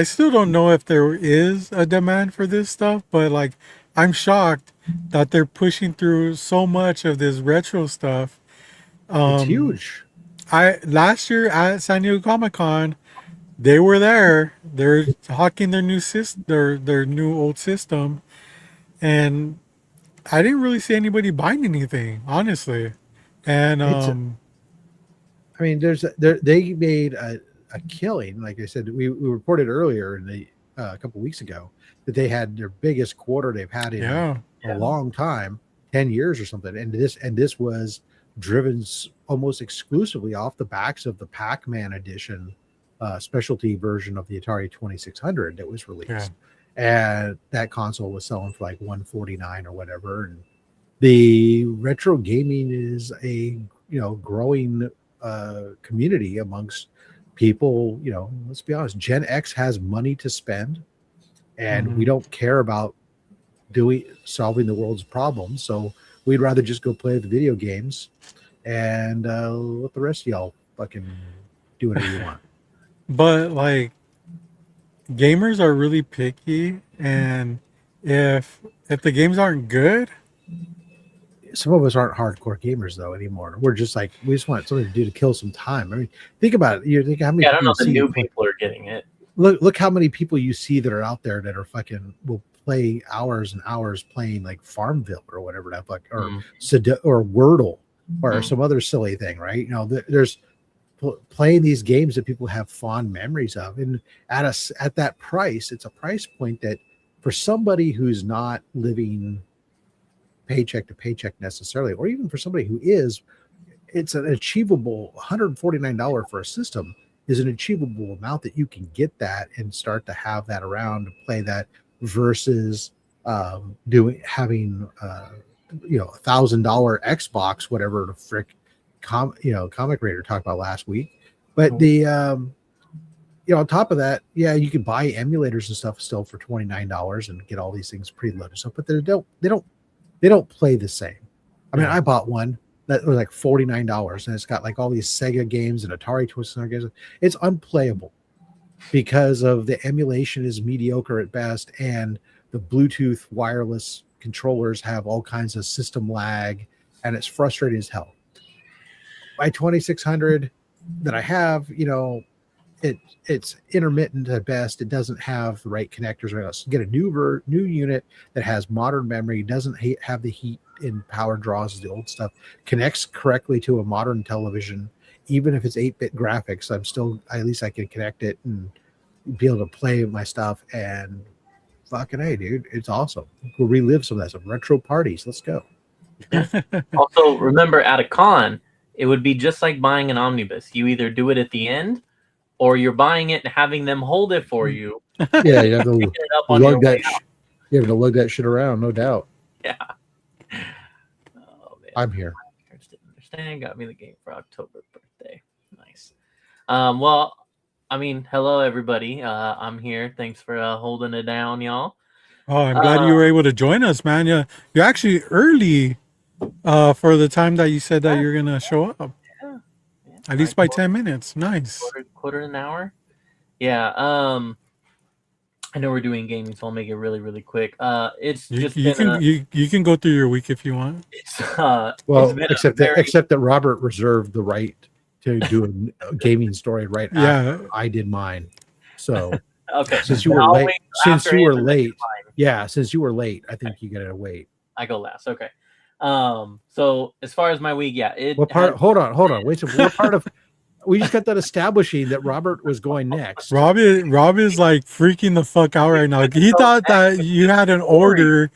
still don't know if there is a demand for this stuff, but like I'm shocked that they're pushing through so much of this retro stuff. It's huge. Last year at San Diego Comic-Con, they were there. They're hawking their new their new old system, and I didn't really see anybody buying anything, honestly. And I mean, they made a killing. Like I said, we reported earlier in a couple weeks ago that they had their biggest quarter they've had in a long time, 10 years or something. And this was driven almost exclusively off the backs of the Pac-Man edition, specialty version of the Atari 2600 that was released. And that console was selling for like $149 or whatever. And the retro gaming is a growing community amongst people. Let's be honest, Gen X has money to spend, and we don't care about solving the world's problems, so we'd rather just go play the video games and let the rest of y'all fucking do whatever you want. But like, gamers are really picky, and if the games aren't good, some of us aren't hardcore gamers though anymore. We're just like, we just want something to do to kill some time. I mean, think about it. You think how many? Yeah, I don't know if the new people are getting it. Look how many people you see that are out there that are fucking will play hours and hours playing like Farmville or whatever that fuck, or Mm. or Wordle or Mm. some other silly thing, right? You know, there's playing these games that people have fond memories of, and at that price, it's a price point that for somebody who's not living paycheck to paycheck necessarily, or even for somebody who is, it's an achievable $149 for a system is an achievable amount that you can get that and start to have that around to play that versus having $1,000 Xbox, whatever the frick Comic Raider talked about last week. But the on top of that, yeah, you can buy emulators and stuff still for $29 and get all these things preloaded stuff, but they don't play the same. I mean, I bought one that was like $49 and it's got like all these Sega games and Atari Twisted games. It's unplayable because of the emulation is mediocre at best, and the Bluetooth wireless controllers have all kinds of system lag, and it's frustrating as hell. My 2600 that I have, it's intermittent at best. It doesn't have the right connectors or else. Get a new unit that has modern memory, doesn't have the heat and power draws as the old stuff, connects correctly to a modern television. Even if it's 8-bit graphics, at least I can connect it and be able to play my stuff. And fucking hey, dude, it's awesome. We'll relive some of that stuff. Retro parties. Let's go. Also, remember, at a con, it would be just like buying an omnibus. You either do it at the end, or you're buying it and having them hold it for you. Yeah, you have to picking it up on your way out. You have to lug that shit around, no doubt. Yeah. Oh, man. I'm here. Didn't understand. Got me the game for October birthday. Nice. Well, I mean, hello everybody. I'm here. Thanks for holding it down, y'all. Oh, I'm glad you were able to join us, man. You're actually early for the time that you said that you're gonna show up. Yeah. At least by 10 minutes. Nice. Quarter an hour. Yeah. I know we're doing gaming, so I'll make it really, really quick. It's just you can go through your week if you want. It's except that Robert reserved the right to do a gaming story right after I did mine. So okay, since you were late, since you were late, I think you gotta wait. I go last. Okay. So as far as my week, hold on. Wait, so what part of we just got that establishing that Robert was going next. Rob is like freaking the fuck out right now. He thought that you had an order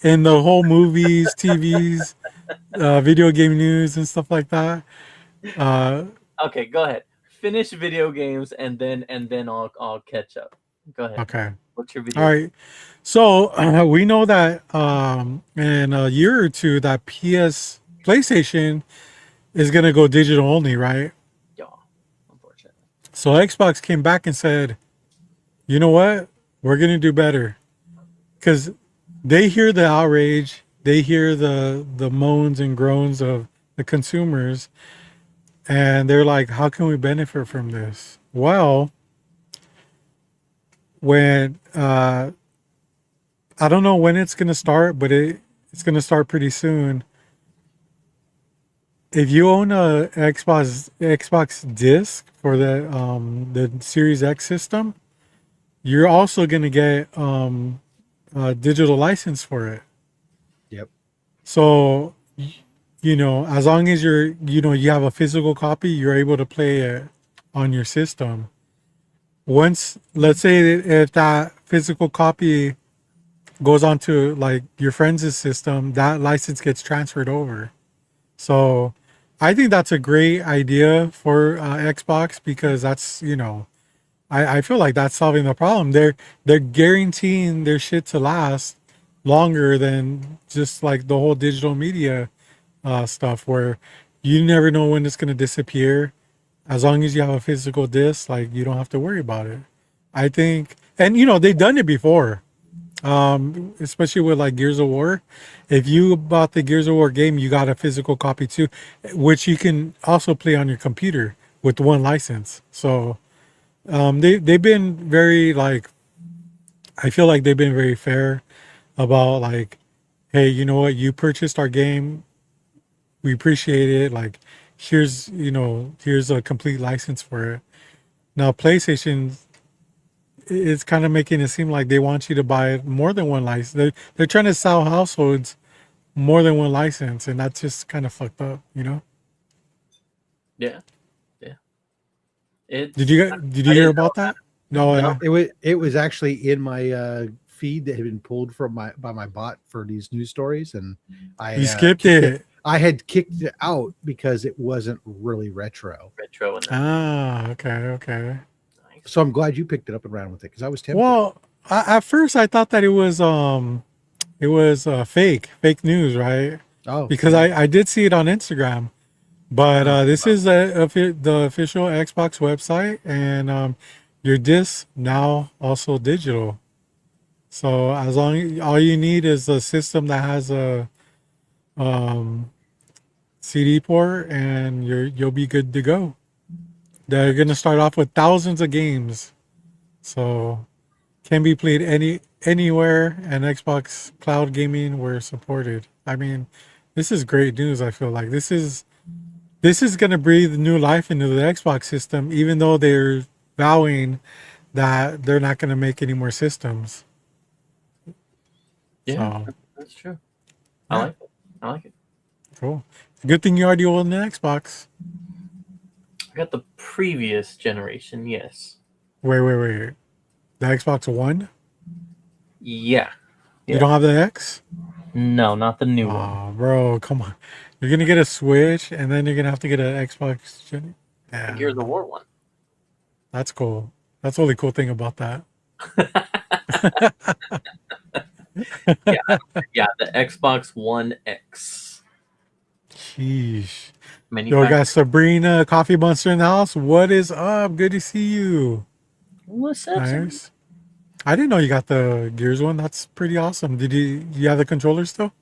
in the whole movies, TVs, video game news and stuff like that. Okay, go ahead. Finish video games and then I'll catch up. Go ahead. Okay. What's your video? All right. So we know that in a year or two that PlayStation is gonna go digital only, right? Yeah, unfortunately. So Xbox came back and said, you know what? We're gonna do better. Because they hear the outrage, they hear the moans and groans of the consumers, and they're like, how can we benefit from this? Well, when I don't know when it's gonna start, but it's gonna start pretty soon. If you own a Xbox disc for the Series X system, you're also gonna get a digital license for it. Yep. So, as long as you have a physical copy, you're able to play it on your system. Once, let's say if that physical copy goes onto like your friend's system, that license gets transferred over. So I think that's a great idea for Xbox, because that's, I feel like that's solving the problem. They're guaranteeing their shit to last longer than just like the whole digital media stuff, where you never know when it's going to disappear. As long as you have a physical disc, like, you don't have to worry about it. I think, and they've done it before, especially with like Gears of War. If you bought the Gears of War game, you got a physical copy too, which you can also play on your computer with one license. So they've been very, like, I feel like they've been very fair about, like, hey, you know what, you purchased our game, we appreciate it, like, here's a complete license for it. Now PlayStation it's kind of making it seem like they want you to buy more than one license. They're trying to sell households more than one license, and that's just kind of fucked up, you know. Yeah. It's Did you I hear didn't about that? No, No. It was actually in my feed that had been pulled from my bot for these news stories, and I you skipped kicked it. I had kicked it out because it wasn't really retro. retro and Okay. nice. So I'm glad you picked it up and ran with it because I was tempted. Well, at first I thought that it was fake news, right? Oh, Because I did see it on Instagram, but this is the official Xbox website, and your disc now also digital. So as long all you need is a system that has a um, CD port, and you'll be good to go. They're gonna start off with thousands of games, so can be played anywhere, and Xbox Cloud Gaming were supported. I mean, this is great news. I feel like this is gonna breathe new life into the Xbox system, even though they're vowing that they're not gonna make any more systems. Yeah, So that's true. Yeah. I like it. cool. Good thing you already own the Xbox. I got the previous generation, yes. Wait. The Xbox One? Yeah. You don't have the X? No, not the new one. Oh, bro, come on. You're gonna get a Switch, and then you're gonna have to get an Xbox. The Gears of War one. That's cool. That's the only cool thing about that. Yeah, the Xbox One X. Sheesh. Yo, we Manufacturer. got Sabrina, Coffee Monster in the house. What is up? Good to see you. What's up? Sabrina? Nice. I didn't know you got the Gears one. That's pretty awesome. Did you have the controller still?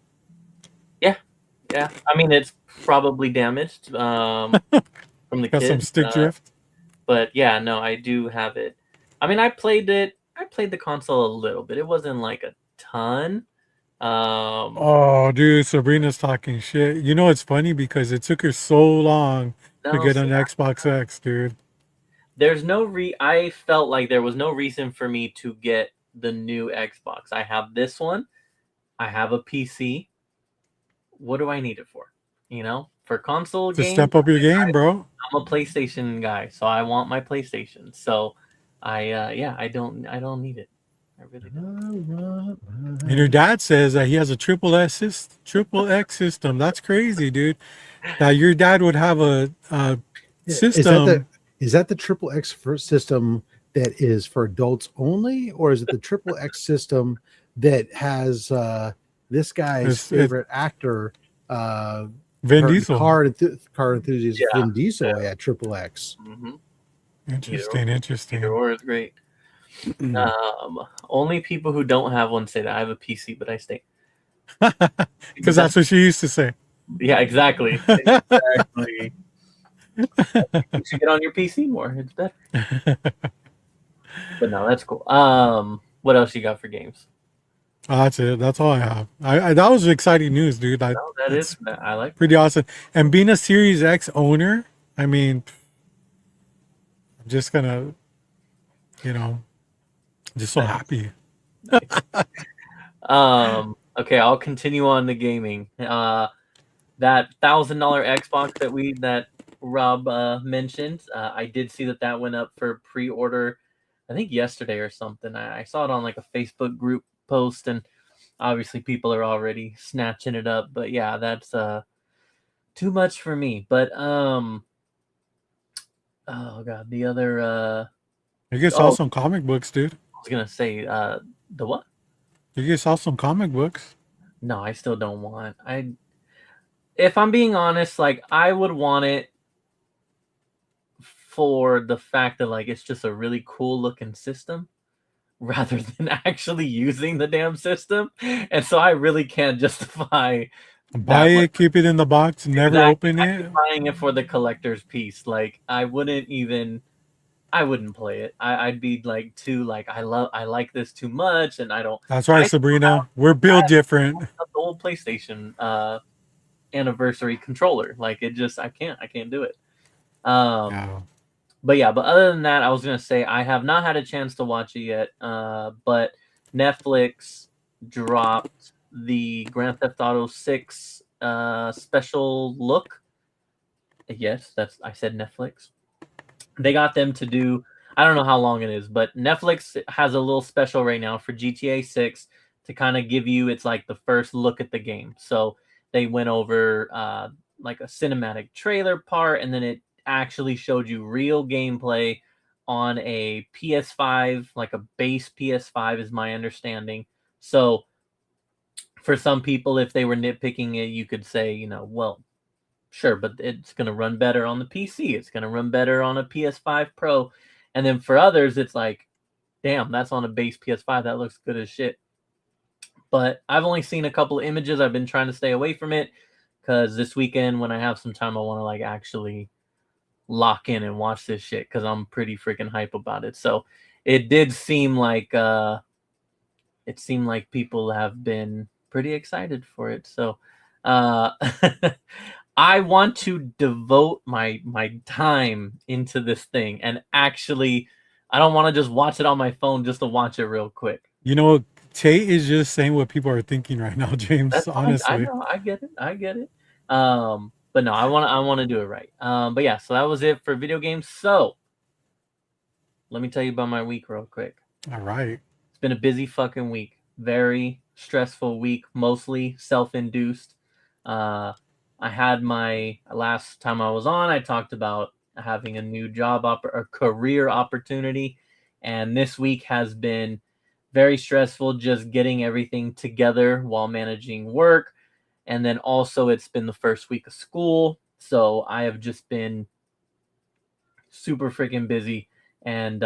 Yeah, I mean it's probably damaged from the Got kid. some stick drift. But yeah, no, I do have it. I mean, I played the console a little bit. It wasn't like a ton. Oh, dude, Sabrina's talking shit. You know, it's funny because it took her so long to No, get an see, Xbox X, dude. there's no I felt like there was no reason for me to get the new Xbox. I have this one. I have a PC. What do I need it for? You know, for console To games, step up your game, bro. I'm a PlayStation guy, so I want my PlayStation. So I don't need it. I really don't. And your dad says that he has a triple X system. That's crazy, dude. That your dad would have a system. Is that the triple X first system that is for adults only, or is it the triple X system that has this guy's favorite actor, Vin Diesel. car enthusiast Yeah, Vin Diesel at triple X? Mm-hmm. Interesting. Either or is great. Only people who don't have one say that. I have a PC, but I stay. Because that's what she used to say. Yeah, exactly. Exactly. You should get on your PC more. It's better. But no, that's cool. What else you got for games? That's it. That's all I have. I that was exciting news, dude. No, I like pretty awesome. And being a Series X owner, I mean, I'm just gonna, just so happy. Okay, I'll continue on the gaming. That $1,000 Xbox that Rob mentioned, I did see that went up for pre-order, I think yesterday or something. I saw it on like a Facebook group post, and obviously people are already snatching it up. But yeah, that's too much for me. But oh god, the other You can sell some comic books, dude. I was gonna say the what? You can sell some comic books. No, I still don't want. If I'm being honest, like I would want it for the fact that like it's just a really cool looking system rather than actually using the damn system. And so I really can't justify Buy it, keep it in the box, never open I'd be it. buying it for the collector's piece. Like I wouldn't play it. I'd be like too like I like this too much, and I don't. That's right, Sabrina. We're built different. The old PlayStation anniversary controller, like it just I can't do it. Yeah. But yeah, but other than that, I was gonna say I have not had a chance to watch it yet. But Netflix dropped the Grand Theft Auto 6 special look. Yes, I said Netflix. They got them to do, I don't know how long it is, but Netflix has a little special right now for GTA 6 to kind of give you, it's like the first look at the game. So they went over like a cinematic trailer part, and then it actually showed you real gameplay on a PS5, like a base PS5 is my understanding. So for some people, if they were nitpicking it, you could say, you know, well, sure, but it's going to run better on the PC. It's going to run better on a PS5 Pro. And then for others, it's like, damn, that's on a base PS5. That looks good as shit. But I've only seen a couple of images. I've been trying to stay away from it because this weekend, when I have some time, I want to like actually lock in and watch this shit because I'm pretty freaking hype about it. So it did seem like people have been pretty excited for it. So I want to devote my time into this thing and actually, I don't want to just watch it on my phone just to watch it real quick. You know, Tate is just saying what people are thinking right now, James. That's fine. Honestly, I know, I get it. But no, I want to do it right. But yeah, so that was it for video games. So let me tell you about my week real quick. all right. It's been a busy fucking week. Very stressful week, mostly self-induced. I had my last time I was on, I talked about having a new job or career opportunity. And this week has been very stressful, just getting everything together while managing work. And then also it's been the first week of school. So I have just been super freaking busy and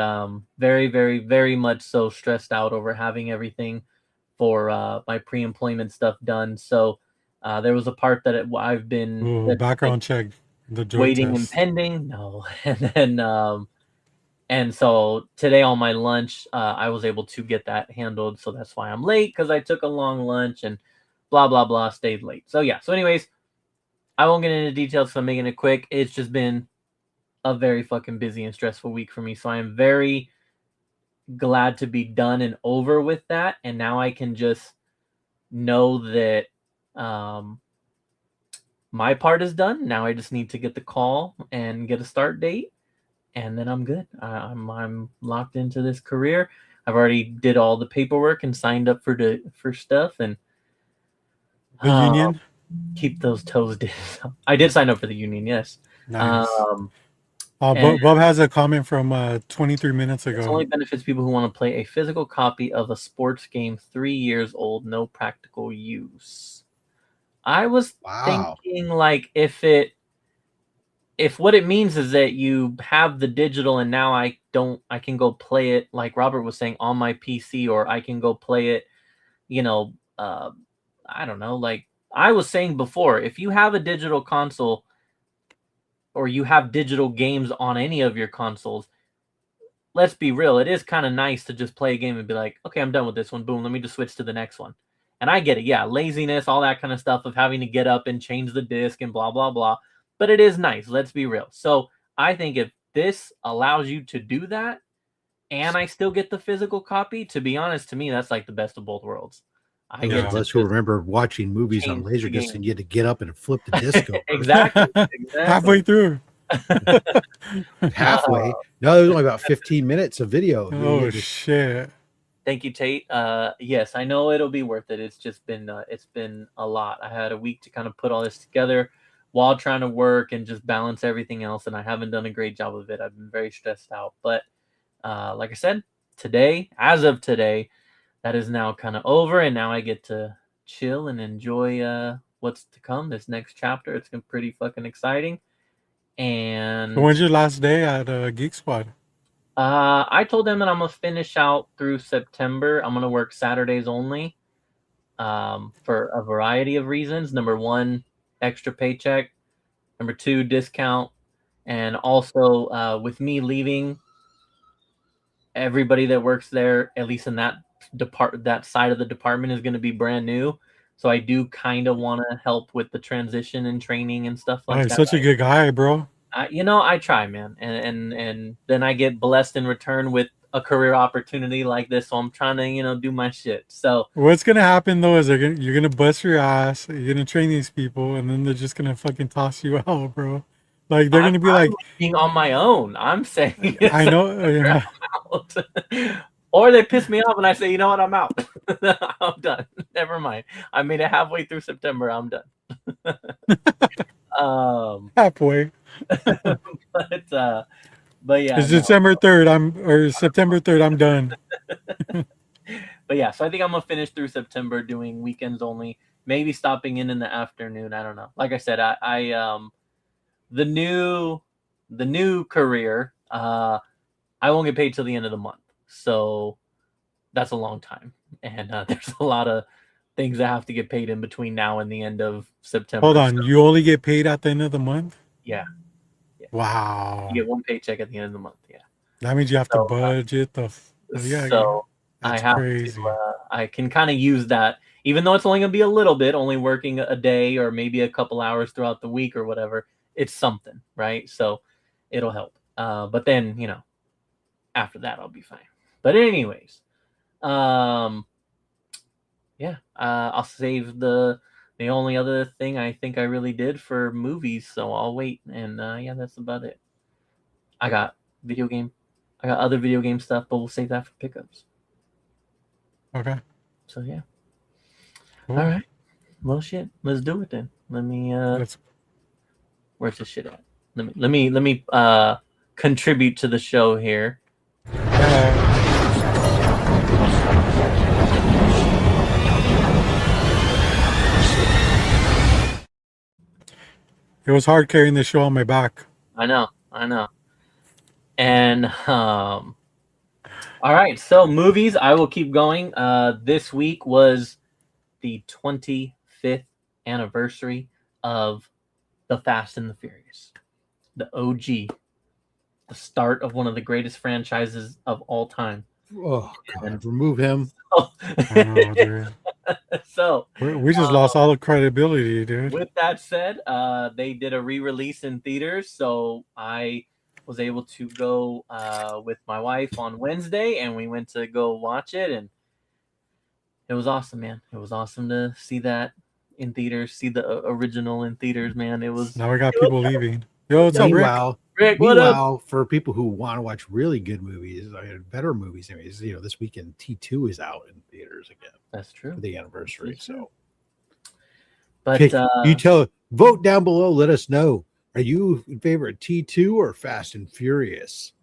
very, very, very much so stressed out over having everything for my pre-employment stuff done. So there was a part that I've been Ooh, background check, the drug waiting and test. pending. No, and then and so today on my lunch, I was able to get that handled. So that's why I'm late, because I took a long lunch and blah blah blah, stayed late. So yeah. So anyways, I won't get into details, so I'm making it quick. It's just been a very fucking busy and stressful week for me. So I am very glad to be done and over with that, and now I can just know that my part is done. Now I just need to get the call and get a start date, and then I'm good. I'm locked into this career. I've already did all the paperwork and signed up for stuff, and The union. keep those toes down. I did sign up for the union, yes. Nice. And Bob has a comment from 23 minutes this ago. only benefits people who want to play a physical copy of a sports game 3 years old, no practical use. I was Wow. thinking like if what it means is that you have the digital and now I can go play it, like Robert was saying, on my PC, or I can go play it, I don't know, like I was saying before, if you have a digital console or you have digital games on any of your consoles, let's be real, it is kind of nice to just play a game and be like, okay, I'm done with this one. Boom, let me just switch to the next one. And I get it. Yeah, laziness, all that kind of stuff of having to get up and change the disc and blah, blah, blah. But it is nice. Let's be real. So I think if this allows you to do that and I still get the physical copy, to be honest, to me, that's like the best of both worlds. I Those get of to us who just remember watching movies on change the Laserdisc game. and you had to get up and flip the disc over. Exactly. Halfway through. Halfway. No, there's only about 15 minutes of video. Oh shit. Thank you, Tate. Yes, I know it'll be worth it. It's just been a lot. I had a week to kind of put all this together while trying to work and just balance everything else, and I haven't done a great job of it. I've been very stressed out. But like I said, as of today, that is now kind of over, and now I get to chill and enjoy what's to come, this next chapter. It's been pretty fucking exciting. And So when's your last day at Geek Squad? I told them that I'm gonna finish out through September. I'm gonna work Saturdays only, for a variety of reasons. Number one, extra paycheck. Number two, discount. And also, with me leaving, everybody that works there, at least in that that side of the department, is going to be brand new. So I do kind of want to help with the transition and training and stuff Oh, like he's that. such a good guy, bro. I try, man, and then I get blessed in return with a career opportunity like this. So I'm trying to do my shit. So What's gonna happen though is you're gonna bust your ass. You're gonna train these people, and then they're just gonna fucking toss you out, bro. Like they're gonna be I'm like, being on my own. I'm saying I know, yeah. out. Or they piss me off and I say, you know what, I'm out. I'm done. Never mind. I made it halfway through September. I'm done. Halfway. But yeah, It's no. December 3rd. Or September 3rd. I'm done. But yeah, so I think I'm gonna finish through September doing weekends only. Maybe stopping in the afternoon. I don't know. Like I said, I the new career. I won't get paid till the end of the month, so that's a long time, and there's a lot of things that have to get paid in between now and the end of September. Hold on, you only get paid at the end of the month? Yeah. Wow. You get one paycheck at the end of the month. Yeah. That means you have to budget yeah. So that's I have crazy. to. I can kind of use that, even though it's only gonna be a little bit, only working a day or maybe a couple hours throughout the week or whatever. It's something, right? So it'll help. But then after that I'll be fine. But anyways, yeah, I'll save the only other thing I think I really did for movies, so I'll wait. And yeah, that's about it. I got other video game stuff, but we'll save that for pickups. Okay. So yeah. Cool. All right. Well, shit. Let's do it then. Let me. Where's this shit at? Let me contribute to the show here. It was hard carrying the show on my back. I know. And all right, so movies, I will keep going. This week was the 25th anniversary of The Fast and the Furious, the OG, the start of one of the greatest franchises of all time. Oh God, remove him. I know, dude. So we just lost all the credibility, dude. with that said, they did a re-release in theaters, so I was able to go with my wife on Wednesday, and we went to go watch it, and it was awesome, man. It was awesome to see that in theaters, see the original in theaters, man. It was. Now we got people leaving. Yo, what's up, Rick? Rick, what up? Meanwhile, for people who want to watch really good movies, better movies, anyways, this weekend T2 is out in theaters again. That's true. For the anniversary. So, but you vote down below. Let us know. Are you in favor of T2 or Fast and Furious?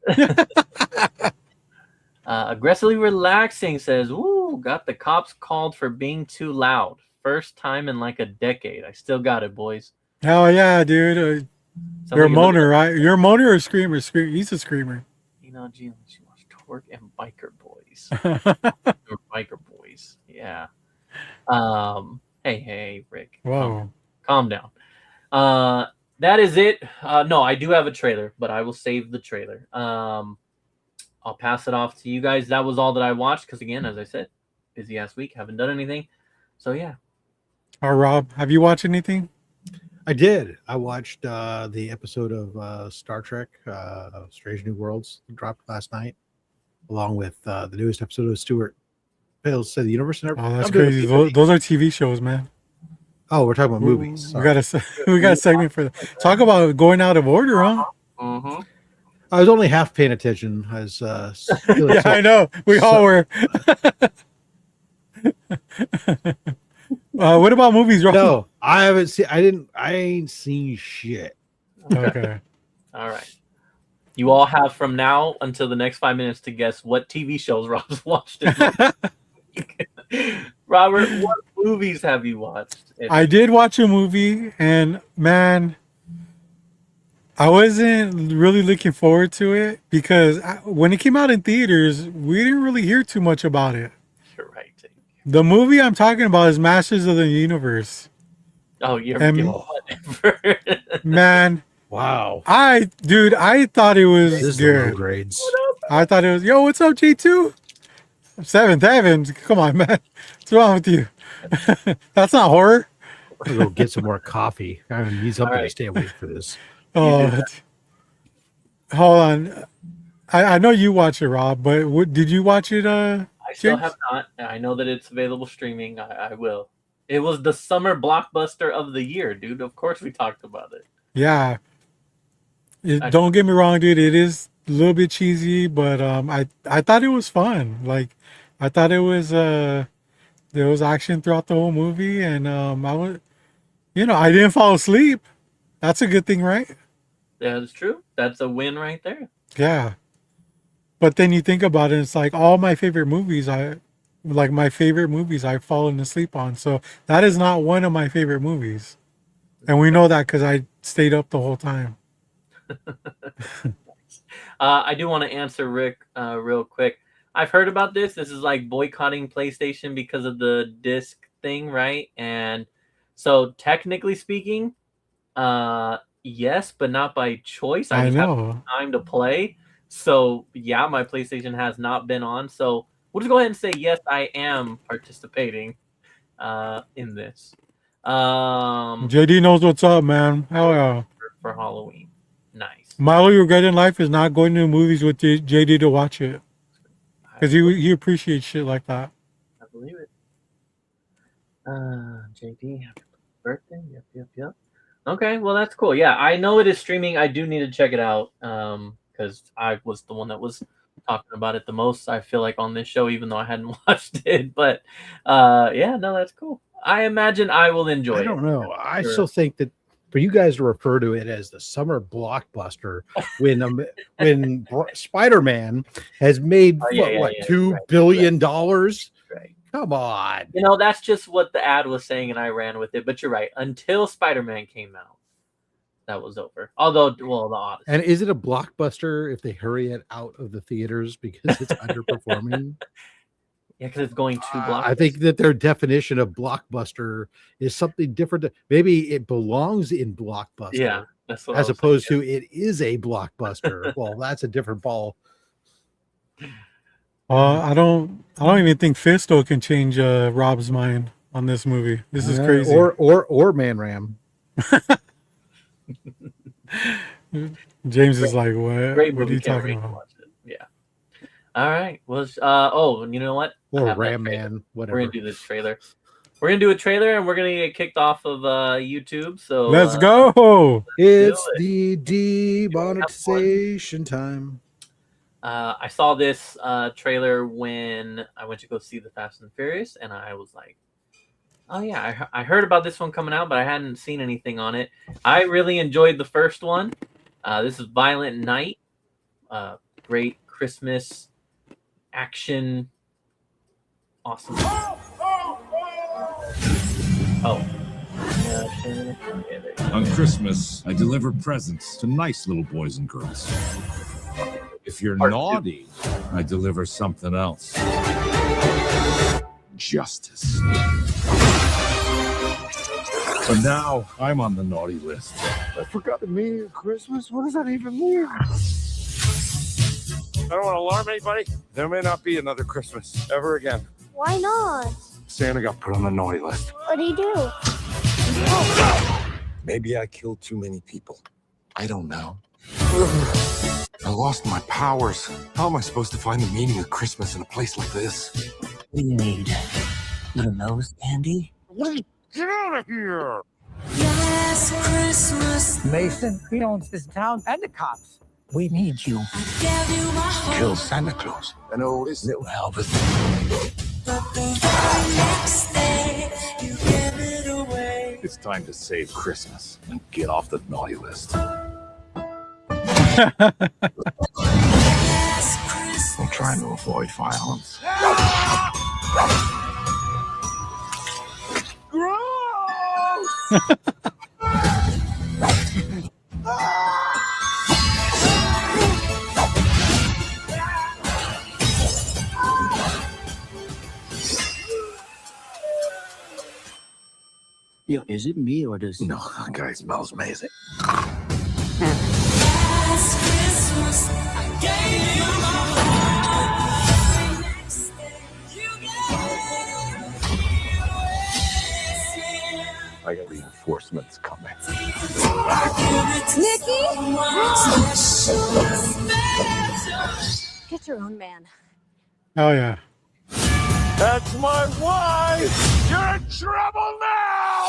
Aggressively relaxing says, "Ooh, got the cops called for being too loud. First time in like a decade. I still got it, boys." Hell yeah, dude. You're a moaner, right? You're a moaner or a screamer? He's a screamer. Gee, she wants Torque and Biker Boys. Biker Boys, yeah. Hey, Rick. Whoa. Calm down. That is it. No, I do have a trailer, but I will save the trailer. I'll pass it off to you guys. That was all that I watched because, again, as I said, busy ass week. Haven't done anything. So, yeah. Rob, have you watched anything? I did. I watched the episode of Star Trek, Strange New Worlds, dropped last night, along with the newest episode of Stuart Fails to the Universe. Oh, that's crazy. Those are TV shows, man. Oh, we're talking about movies. We got a segment for that. Talk about going out of order, huh? Mm-hmm. I was only half paying attention. As yeah, I know. We all were. What about movies, Rob? No, I haven't seen. I ain't seen shit. Okay. All right. You all have from now until the next 5 minutes to guess what TV shows Rob's watched. Robert, what movies have you watched? I did watch a movie, and man, I wasn't really looking forward to it because when it came out in theaters, we didn't really hear too much about it. You're right. The movie I'm talking about is Masters of the Universe. Oh, you're whatever. Man. Wow. I thought it was good. Grades. I thought it was, yo, what's up, J2? 7th Heaven. Come on, man. What's wrong with you? That's not horror. I'm gonna go get some more coffee. I need something to stay awake for this. Oh, hold on. I know you watch it, Rob, but did you watch it, I still James? have not. I know that it's available streaming. I will. It was the summer blockbuster of the year, dude. Of course we talked about it. Yeah. I, Don't get me wrong, dude. It is a little bit cheesy, but I thought it was fun. Like, I thought it was there was action throughout the whole movie, and I was, I didn't fall asleep. That's a good thing, right? that's true. That's a win right there. Yeah. But then you think about it, it's like all my favorite movies, I've fallen asleep on. So that is not one of my favorite movies. And we know that because I stayed up the whole time. I do want to answer Rick real quick. I've heard about this. This is like boycotting PlayStation because of the disc thing, right? And so technically speaking, yes, but not by choice. I I just have know. time to play. So yeah, my PlayStation has not been on. So we'll just go ahead and say yes, I am participating in this. JD knows what's up, man. Hell yeah. For Halloween. Nice. My only regret in life is not going to movies with JD to watch it. Because he appreciates shit like that. I believe it. JD, happy birthday. Yep. Okay, well that's cool. Yeah, I know it is streaming. I do need to check it out. Because I was the one that was talking about it the most, I feel like, on this show, even though I hadn't watched it. But yeah, no, that's cool. I imagine I will enjoy it. I don't know. I Sure. still think that for you guys to refer to it as the summer blockbuster when Spider-Man has made $2 billion dollars. Right. Come on. You know, that's just what the ad was saying, and I ran with it. But you're right. Until Spider-Man came out, that was over. Although, well, the Odyssey. And is it a blockbuster if they hurry it out of the theaters because it's underperforming? Yeah, because it's going to blockbuster. I think that their definition of blockbuster is something different. Maybe it belongs in blockbuster. Yeah, that's what as opposed to it is a blockbuster. Well, that's a different ball. I don't even think Fisto can change Rob's mind on this movie. This is crazy. Or Man Ram. James is like, what? Great What are movie. you Can't talking wait to about? watch it. Yeah. All right. Well, oh, and you know what? I Or have that Ram trailer. Man, whatever. We're gonna do this trailer. We're gonna do a trailer, and we're gonna get kicked off of YouTube. So Let's go. It's the demonetization time. I saw this trailer when I went to go see the Fast and Furious, and I was like, oh yeah, I heard about this one coming out, but I hadn't seen anything on it. I really enjoyed the first one. This is Violent Night. Great Christmas action. Awesome. Oh. On Christmas, I deliver presents to nice little boys and girls. If you're naughty, I deliver something else. Justice. But now I'm on the naughty list. I forgot the meaning of Christmas? What does that even mean? I don't want to alarm anybody. There may not be another Christmas ever again. Why not? Santa got put on the naughty list. What do you do? Maybe I killed too many people. I don't know. I lost my powers. How am I supposed to find the meaning of Christmas in a place like this? What do you need? Little nose candy? Get out of here! Yes, Christmas. Mason, he owns this town and the cops. We need you. Kill Santa Claus. I know this little helper. It's time to save Christmas and get off the naughty list. I'm trying to avoid violence. Yo, is it me or does... No, that guy smells amazing. I got reinforcements coming. Nikki? Get your own man. Oh yeah. That's my wife! You're in trouble now!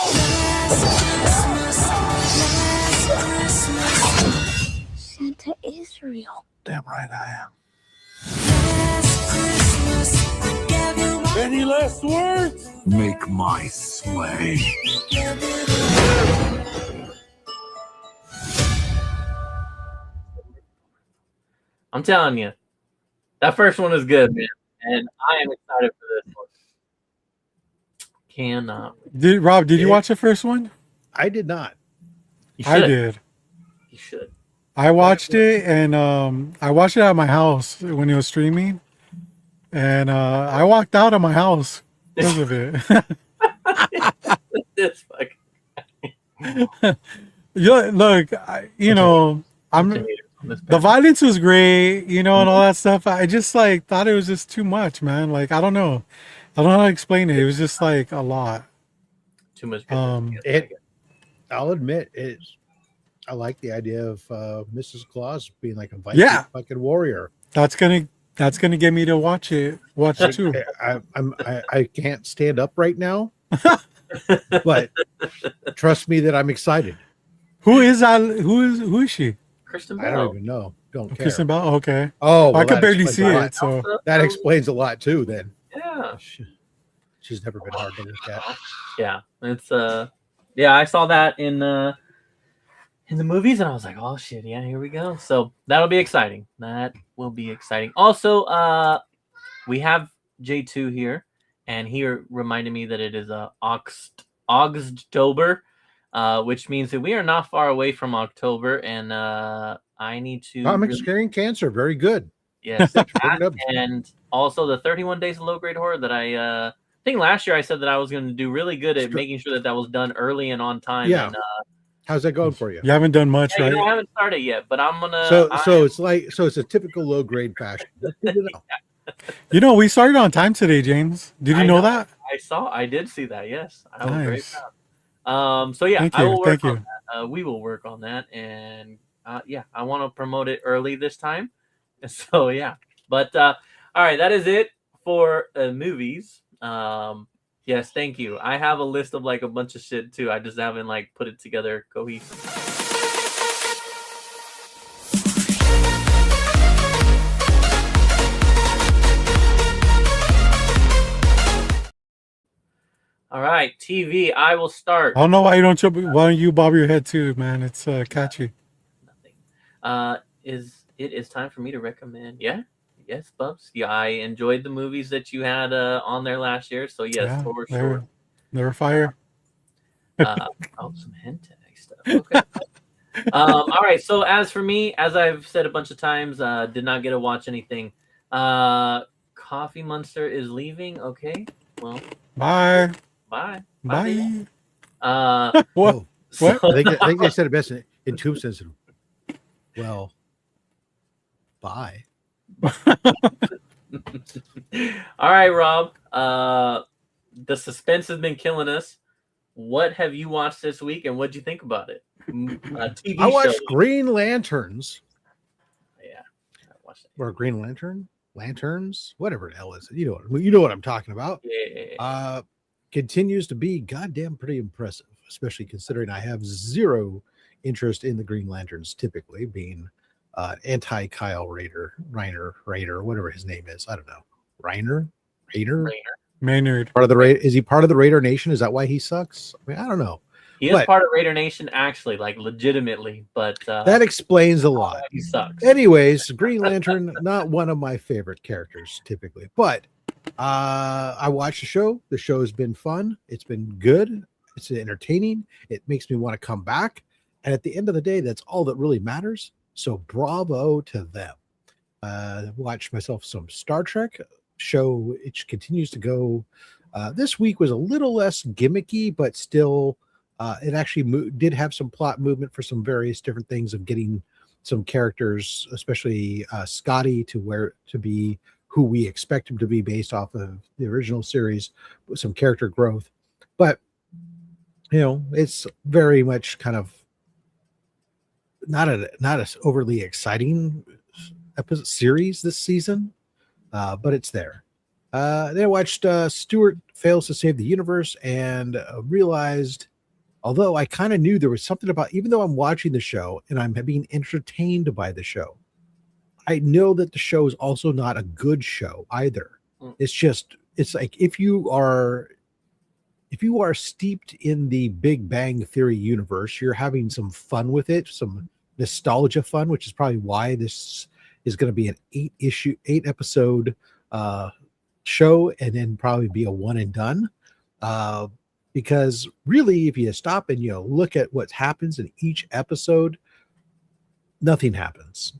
Santa is real. Damn right I am. Any last words? Make my sleigh. I'm telling you, that first one is good, man, and I am excited for this one. Cannot. Rob, did you watch the first one? I did not. You I should. did. You should. I watched it, and I watched it at my house when it was streaming, and I walked out of my house because of it. This fucking. Look, I'm the violence was great, and all that stuff. I just thought it was just too much, man. Like, I don't know how to explain it. It was just like a lot. Too much. I'll admit I like the idea of Mrs. Claus being like a Viking fucking warrior. That's gonna get me to watch it too. I can't stand up right now, but trust me that I'm excited. Who is she? Kristen Bell. I don't even know. Don't care. Kristen Bell. Okay. Oh, I could barely see it, so that explains a lot too. Then Yeah. She's never been hard to look at. Yeah. It's I saw that in the movies, and I was like, oh shit, yeah, here we go. So that'll be exciting. That will be exciting. Also, we have J2 here, and he reminded me that it is Augstober, which means that we are not far away from October, and I need to Comics Carrying Cancer, very good. Yes, and also the 31 Days of Low Grade Horror that I think last year I said that I was going to do really good at making sure that was done early and on time. Yeah. And, how's that going for you? You haven't done much, right? I haven't started yet, but I'm gonna. So it's a typical low grade fashion. That's good to know. We started on time today, James. Did you know that? I did see that. Yes, I was very Nice. proud. So yeah, Thank I you, will work thank on you. that. We will work on that, and I want to promote it early this time. So yeah, but all right, that is it for movies. Yes, thank you. I have a list of like a bunch of shit too. I just haven't put it together cohesive. All right, TV. I will start. I don't know why you don't jump. Why don't you bob your head too, man? It's catchy. Nothing. It is time for me to recommend? Yeah. Yes, Bubs. Yeah, I enjoyed the movies that you had on there last year. So yes, for sure. They were fire. Some hentai stuff. Okay. All right. So as for me, as I've said a bunch of times, did not get to watch anything. Coffee Monster is leaving. Okay. Well. Bye. Bye. Bye. What? So, I think they said it best in Tombstones. Well, bye. all right, Rob. The suspense has been killing us. What have you watched this week, and what'd you think about it? TV I watched show. Green Lanterns. Yeah, I watched it. Or Green Lanterns, whatever the hell is it. You know what I'm talking about. Yeah. Continues to be goddamn pretty impressive, especially considering I have zero interest in the Green Lanterns, typically being anti-Kyle Reiner, whatever his name is. I don't know. Raider. Maynard. Part of the is he part of the Raider Nation? Is that why he sucks? I mean, I don't know. He is part of Raider Nation, actually, legitimately, but that explains a lot. He sucks. Anyways, Green Lantern, not one of my favorite characters typically, but I watched the show. The show has been fun. It's been good. It's entertaining. It makes me want to come back. And at the end of the day, that's all that really matters. So bravo to them. Watched myself some Star Trek show. It continues to go. This week was a little less gimmicky, but still, it actually did have some plot movement for some various different things of getting some characters, especially Scotty, to be who we expect him to be based off of the original series, with some character growth. But it's very much kind of not a overly exciting episode series this season, but it's there. Then I watched Stewart Fails to Save the Universe and realized, although I kind of knew there was something about, even though I'm watching the show and I'm being entertained by the show, I know that the show is also not a good show either. It's like if you are steeped in the Big Bang Theory universe, you're having some fun with it, some nostalgia fun, which is probably why this is going to be an 8 episode show, and then probably be a one and done. Because really, if you stop and look at what happens in each episode, nothing happens.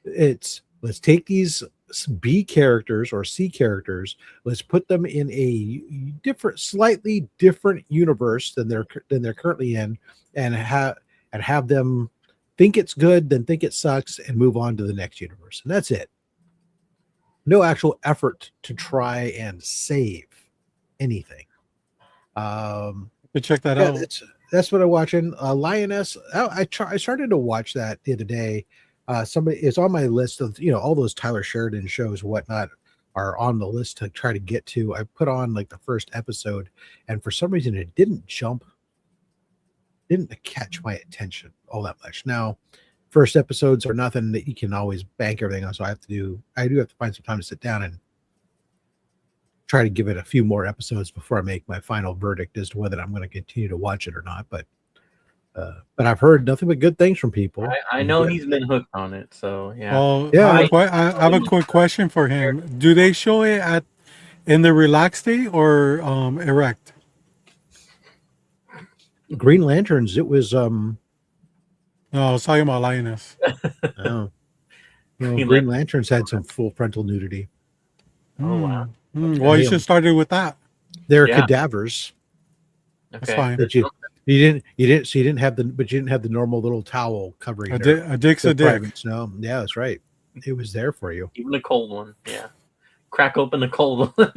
It's, let's take these B characters or C characters, let's put them in a slightly different universe than they're currently in, and have them think it's good, then think it sucks, and move on to the next universe. And that's it. No actual effort to try and save anything. Check that out. That's what I'm watching. Lioness. I started to watch that the other day. It's on my list of all those Tyler Sheridan shows, whatnot, are on the list to try to get to. I put on like the first episode, and for some reason it didn't catch my attention all that much. Now, first episodes are nothing that you can always bank everything on, so I do have to find some time to sit down and try to give it a few more episodes before I make my final verdict as to whether I'm going to continue to watch it or not. But I've heard nothing but good things from people. I know he's been hooked on it, so yeah. Well, Yeah. I have a quick question for him. Do they show it in the relaxed state or erect? Green Lanterns, it was No, I was talking about Lioness. Green Lanterns had some full frontal nudity. Oh wow. Well, you should start it with that. They're cadavers. That's Okay. fine. But you didn't have the normal little towel covering A dick's a dick. privates. No, yeah, that's right. It was there for you. Even the cold one, yeah. Crack open the cold one.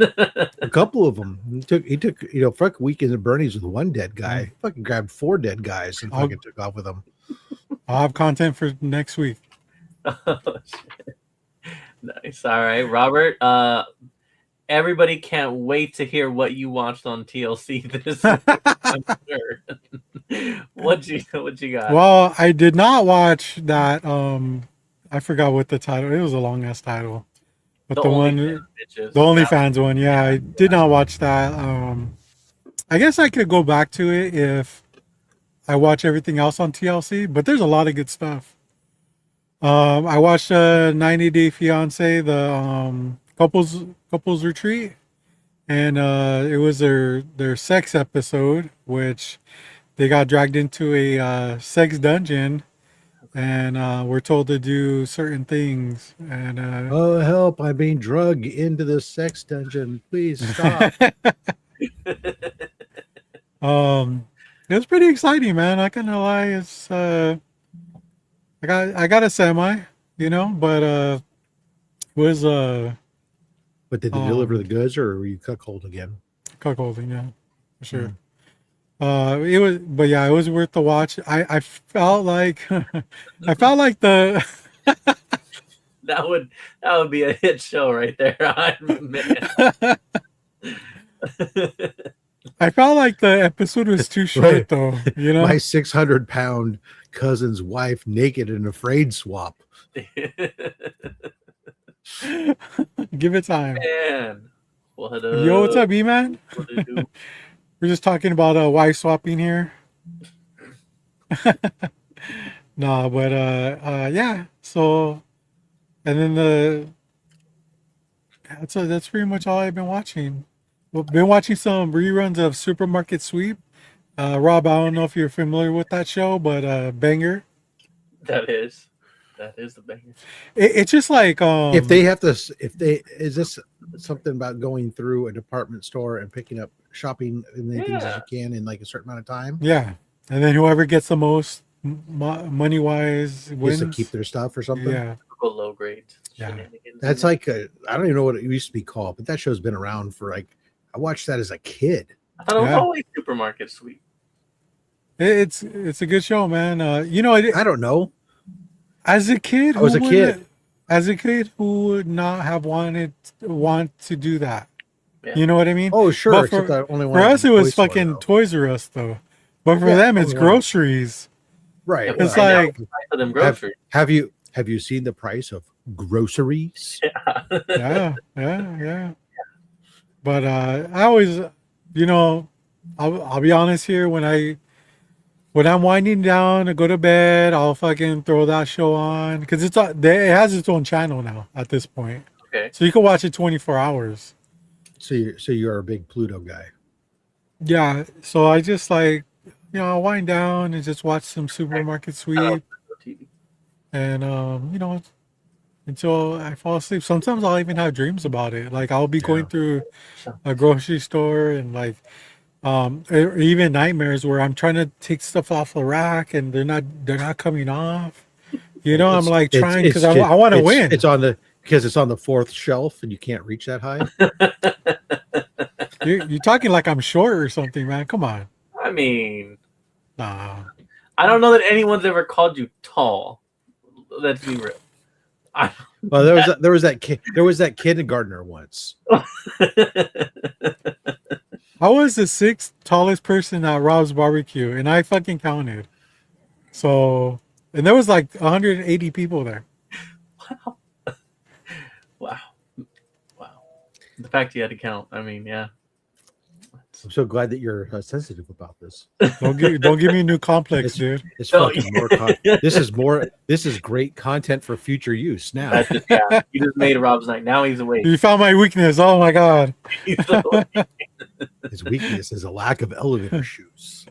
A couple of them. He took fuck Weekend at Bernie's with one dead guy. Fucking grabbed 4 dead guys and fucking took off with them. I'll have content for next week. Oh, shit. Nice. All right, Robert. Everybody can't wait to hear what you watched on TLC this week. I'm sure. What you got? Well, I did not watch that. I forgot what the title. It was a long ass title, but the OnlyFans one. Yeah, I did not watch that. I guess I could go back to it if I watch everything else on TLC. But there's a lot of good stuff. I watched 90 Day Fiance, the couples retreat, and it was their sex episode, which they got dragged into a sex dungeon, and we're told to do certain things. And Oh help! I'm being drugged into the sex dungeon. Please stop. it was pretty exciting, man. I can't lie. It's I got a semi, but it was But did they deliver the goods, or were you cuckold again? cuckolding, yeah, for sure. It was worth the watch. I felt like I felt like the that would be a hit show right there. Man. I felt like the episode was too short, though. My 600-pound cousin's wife naked and afraid swap. Give it time. Man. What Yo, what's up, E-Man? What it do? We're just talking about wife swapping here. No, but yeah. So, and then that's pretty much all I've been watching. Well, been watching some reruns of Supermarket Sweep. Rob, I don't know if you're familiar with that show, but banger. That is the banger. It's just like Is this something about going through a department store and picking up shopping as many things as you can in like a certain amount of time? Yeah, and then whoever gets the most money wise wins. Just to keep their stuff or something. Yeah, Typical low grade. Yeah. shenanigans. That's like I don't even know what it used to be called, but that show's been around for I watched that as a kid. I thought it was Yeah. always Supermarket Sweep. It's a good show, man. You know, I don't know. as a kid, I was a kid. As a kid, who would not have want to do that? Yeah. You know what I mean? Oh, sure. But Except I only for wanted us, it Toy was Store, fucking though. Toys R Us, though. But for Yeah, them, it's only one. groceries. Right. Yeah, It's right now, like- the price of them groceries. Have you seen the price of groceries? Yeah. But I always, you know, I'll be honest here. When I'm winding down to go to bed, I'll fucking throw that show on because it has its own channel now at this point, Okay. so you can watch it 24 hours. So you're a big Pluto guy. Yeah, so I just like, I'll wind down and just watch some Supermarket Sweep, TV. and until I fall asleep. Sometimes I'll even have dreams about it. Like I'll be going through a grocery store and like, or even nightmares where I'm trying to take stuff off the rack and they're not coming off. I'm like trying because I want to win. It's on the fourth shelf and you can't reach that high. You're talking like I'm short or something, man. Come on. I mean, Nah. I don't know that anyone's ever called you tall. Let's be real. Well, there was that kindergartner once. I was the sixth tallest person at Rob's barbecue, and I fucking counted. So, and there was like 180 people there. Wow. The fact you had to count. I mean, yeah. I'm so glad that you're sensitive about this. Don't give me a new complex, dude. It's No. fucking This is great content for future use. Now, That's just, you just made Rob's night. Now he's awake. You found my weakness. Oh my god. He's awake. his weakness is a lack of elevator shoes.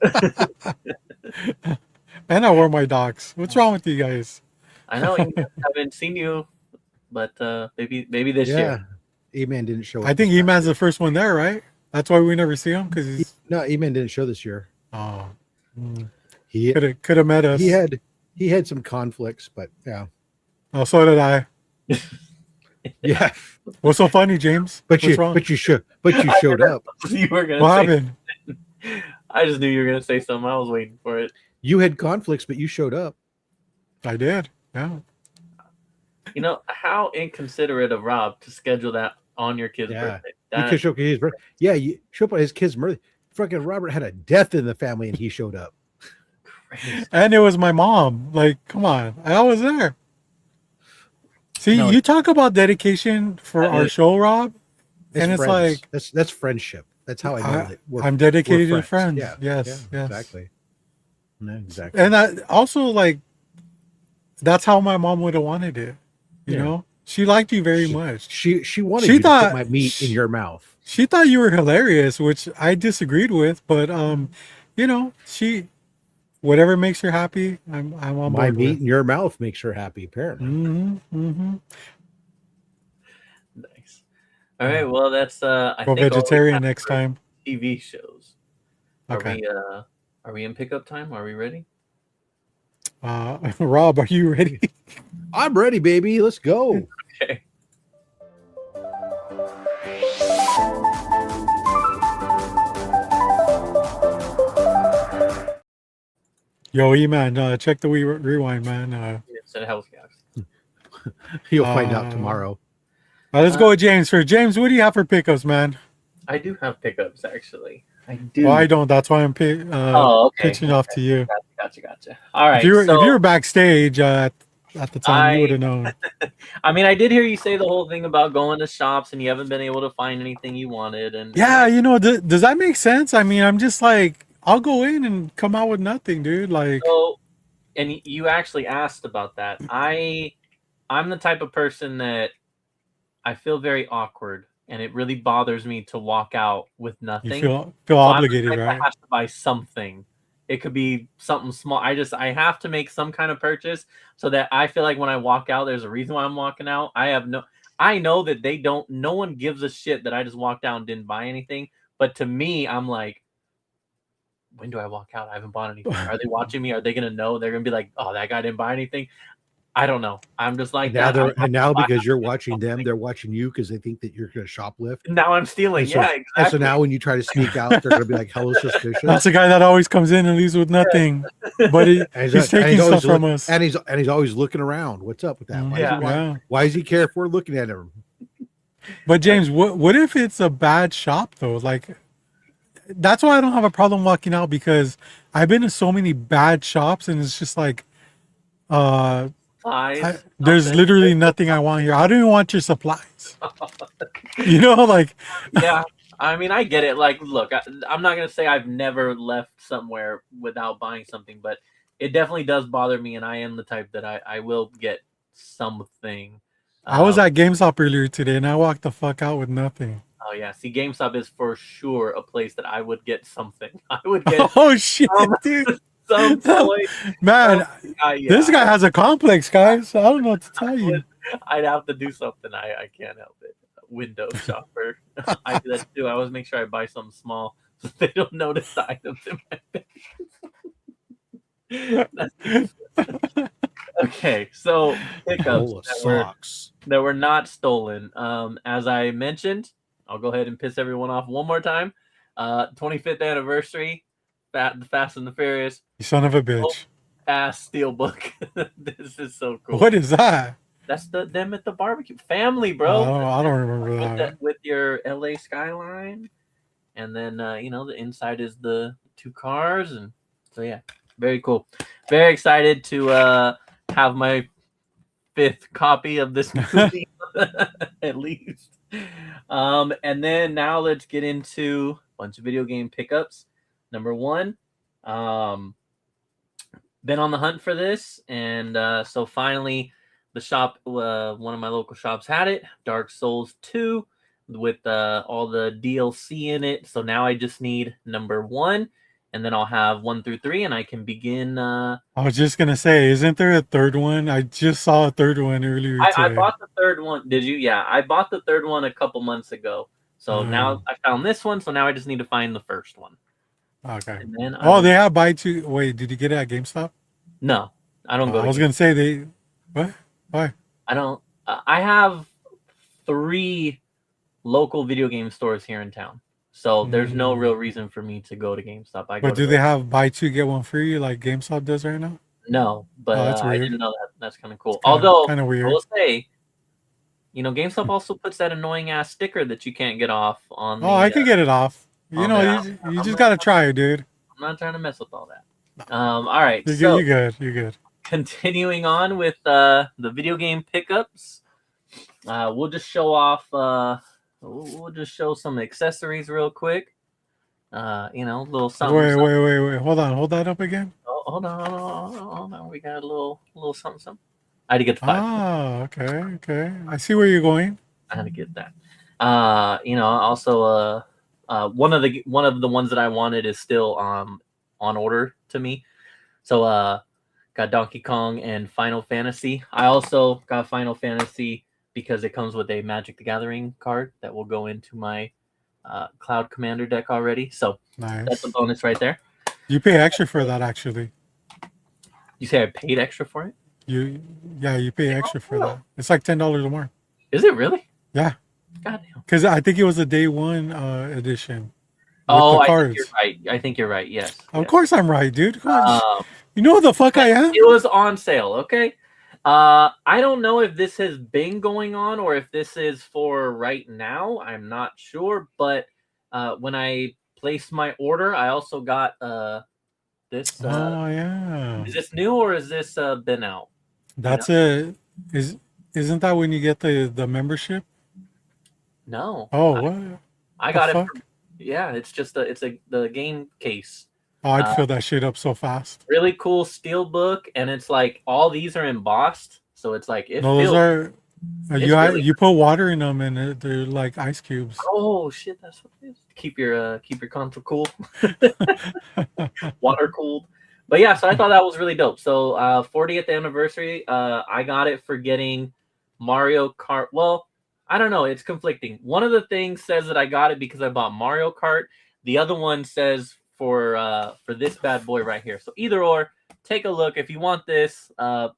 And I wore my docs. What's wrong with you guys? I know I haven't seen you, but maybe this year. E-Man didn't show up. I think this E-Man's year. the first one there, right? That's why we never see him because he's E-Man didn't show this year. He could have met us. he had some conflicts, but yeah. Oh, so did I. Yeah. What's so funny, James? But What's wrong? you showed up. You were gonna What say, happened? I just knew you were gonna say something. I was waiting for it. You had conflicts, but you showed up. I did. Yeah. How inconsiderate of Rob to schedule that on your kid's birthday. You could show up his birthday. Yeah, you show up on his kid's birthday. Fucking Robert had a death in the family and he showed up. Crazy. And it was my mom. Like, come on. I was there. See, No, you talk about dedication for our show, Rob. It's And it's friends. like that's friendship. That's how I know that I'm dedicated we're to friends. Yeah. Yes. Exactly. No, exactly. And that also, like, that's how my mom would have wanted it. You know, she liked you very much. She wanted She you to thought- put my meat in your mouth. She thought you were hilarious, which I disagreed with. But she, whatever makes her happy, I'm on My board meat with. in your mouth makes her happy, apparently. Mm-hmm. Nice. All right. Well, that's I Go think all we vegetarian have next for time. TV shows. Okay. Are we in pickup time? Are we ready? Rob, are you ready? I'm ready, baby. Let's go. Okay. Yo, E-Man, check the rewind, man. Instead of house gas. You'll find out tomorrow. Let's go with James first. James, what do you have for pickups, man? I do have pickups actually. I do. Well, I don't. That's why I'm okay. pitching off to you. Gotcha. All right. If you were backstage at the time, you would have known. I mean, I did hear you say the whole thing about going to shops and you haven't been able to find anything you wanted. And Yeah, does that make sense? I mean, I'm just like, I'll go in and come out with nothing, dude. Like, so, and you actually asked about that. I'm the type of person that I feel very awkward, and it really bothers me to walk out with nothing. you feel obligated, I'm the type right? that has to buy something. It could be something small. I have to make some kind of purchase so that I feel like when I walk out, there's a reason why I'm walking out. I know that no one gives a shit that I just walked out and didn't buy anything. But to me, I'm like, when do I walk out? I haven't bought anything. Are they watching me? Are they going to know? They're going to be like, oh, that guy didn't buy anything. I don't know. I'm just like And now that. now because you're watching them, they're watching you because they think that you're going to shoplift. Now I'm stealing. And so, Yeah, exactly. And so now when you try to sneak out, they're going to be like hella suspicious. That's the guy that always comes in and leaves with nothing. But he's taking stuff from us. And he's always looking around. What's up with that? Why does he care if we're looking at him? But James, what if it's a bad shop though? Like, that's why I don't have a problem walking out, because I've been to so many bad shops and it's just like, there's literally nothing I want here. I don't even want your supplies. You know, like. Yeah, I mean, I get it. Like, look, I'm not gonna say I've never left somewhere without buying something, but it definitely does bother me, and I am the type that I will get something. I was at GameStop earlier today, and I walked the fuck out with nothing. Oh yeah, see, GameStop is for sure a place that I would get something. I would get. Oh shit, dude! Some toy. Man, Yeah. This guy has a complex, guys. I don't know what to tell you. I'd have to do something. I can't help it. Window shopper. I do that too. I always make sure I buy something small so they don't notice the items in my bag. Okay, so pickups that were not stolen. As I mentioned, I'll go ahead and piss everyone off one more time. 25th anniversary, the Fast and the Furious. You son of a bitch. Ass Steelbook. This is so cool. What is that? That's them at the barbecue. Family, bro. I don't remember that. With your LA skyline. And then, the inside is the two cars. And so, yeah, very cool. Very excited to have my 5th copy of this movie, at least. And then now let's get into a bunch of video game pickups. Number 1, been on the hunt for this, and so finally the shop, one of my local shops had it, Dark Souls 2 with all the DLC in it. So now I just need number 1, and then I'll have 1 through 3, and I can begin. I was just gonna say, isn't there a 3rd one? I just saw a 3rd one earlier today. I bought the 3rd one. Did you? Yeah, I bought the 3rd one a couple months ago. So now I found this one. So now I just need to find the 1st one. Okay. And then they have buy 2. Wait, did you get it at GameStop? No, I don't go. I was gonna say they. What? Why? I don't. I have 3 local video game stores here in town, so there's no real reason for me to go to GameStop. But do they have buy 2 get 1 free like GameStop does right now? No, but that's weird. I didn't know that. That's kind of cool. Although kind of weird. I will say, GameStop also puts that annoying ass sticker that you can't get off on. I could get it off. You just gotta try it, dude. I'm not trying to mess with all that. All right, you're good. You're good. Continuing on with the video game pickups, we'll just show off. We'll just show some accessories real quick. Little something. Wait. Hold on. Hold that up again. Oh, hold on. We got a little something. I had to get the 5. Ah, okay. I see where you're going. I had to get that. Also, one of the ones that I wanted is still on order to me. So got Donkey Kong and Final Fantasy. I also got Final Fantasy because it comes with a Magic the Gathering card that will go into my Cloud Commander deck already. So nice. That's a bonus right there. You pay extra for that, actually. You say I paid extra for it? You pay extra for that. It's like $10 more. Is it really? Yeah. Goddamn. Because I think it was a day 1 edition. I think you're right. I think you're right. Yes. Of course I'm right, dude. Come on. You know who the fuck I am? It was on sale. Okay. I don't know if this has been going on or if this is for right now. I'm not sure. But when I placed my order, I also got this. Is this new or is this been out? That's isn't that when you get the membership? No. Oh, what? I got it. It's just the game case. Oh, I'd fill that shit up so fast. Really cool steel book, and it's like all these are embossed, so it's like you put water in them, and they're like ice cubes. Oh shit, that's what it is. Keep your console cool, water cooled. But yeah, so I thought that was really dope. So 40th anniversary, I got it for getting Mario Kart. Well, I don't know. It's conflicting. One of the things says that I got it because I bought Mario Kart. The other one says for this bad boy right here. So either or, take a look. If you want this, I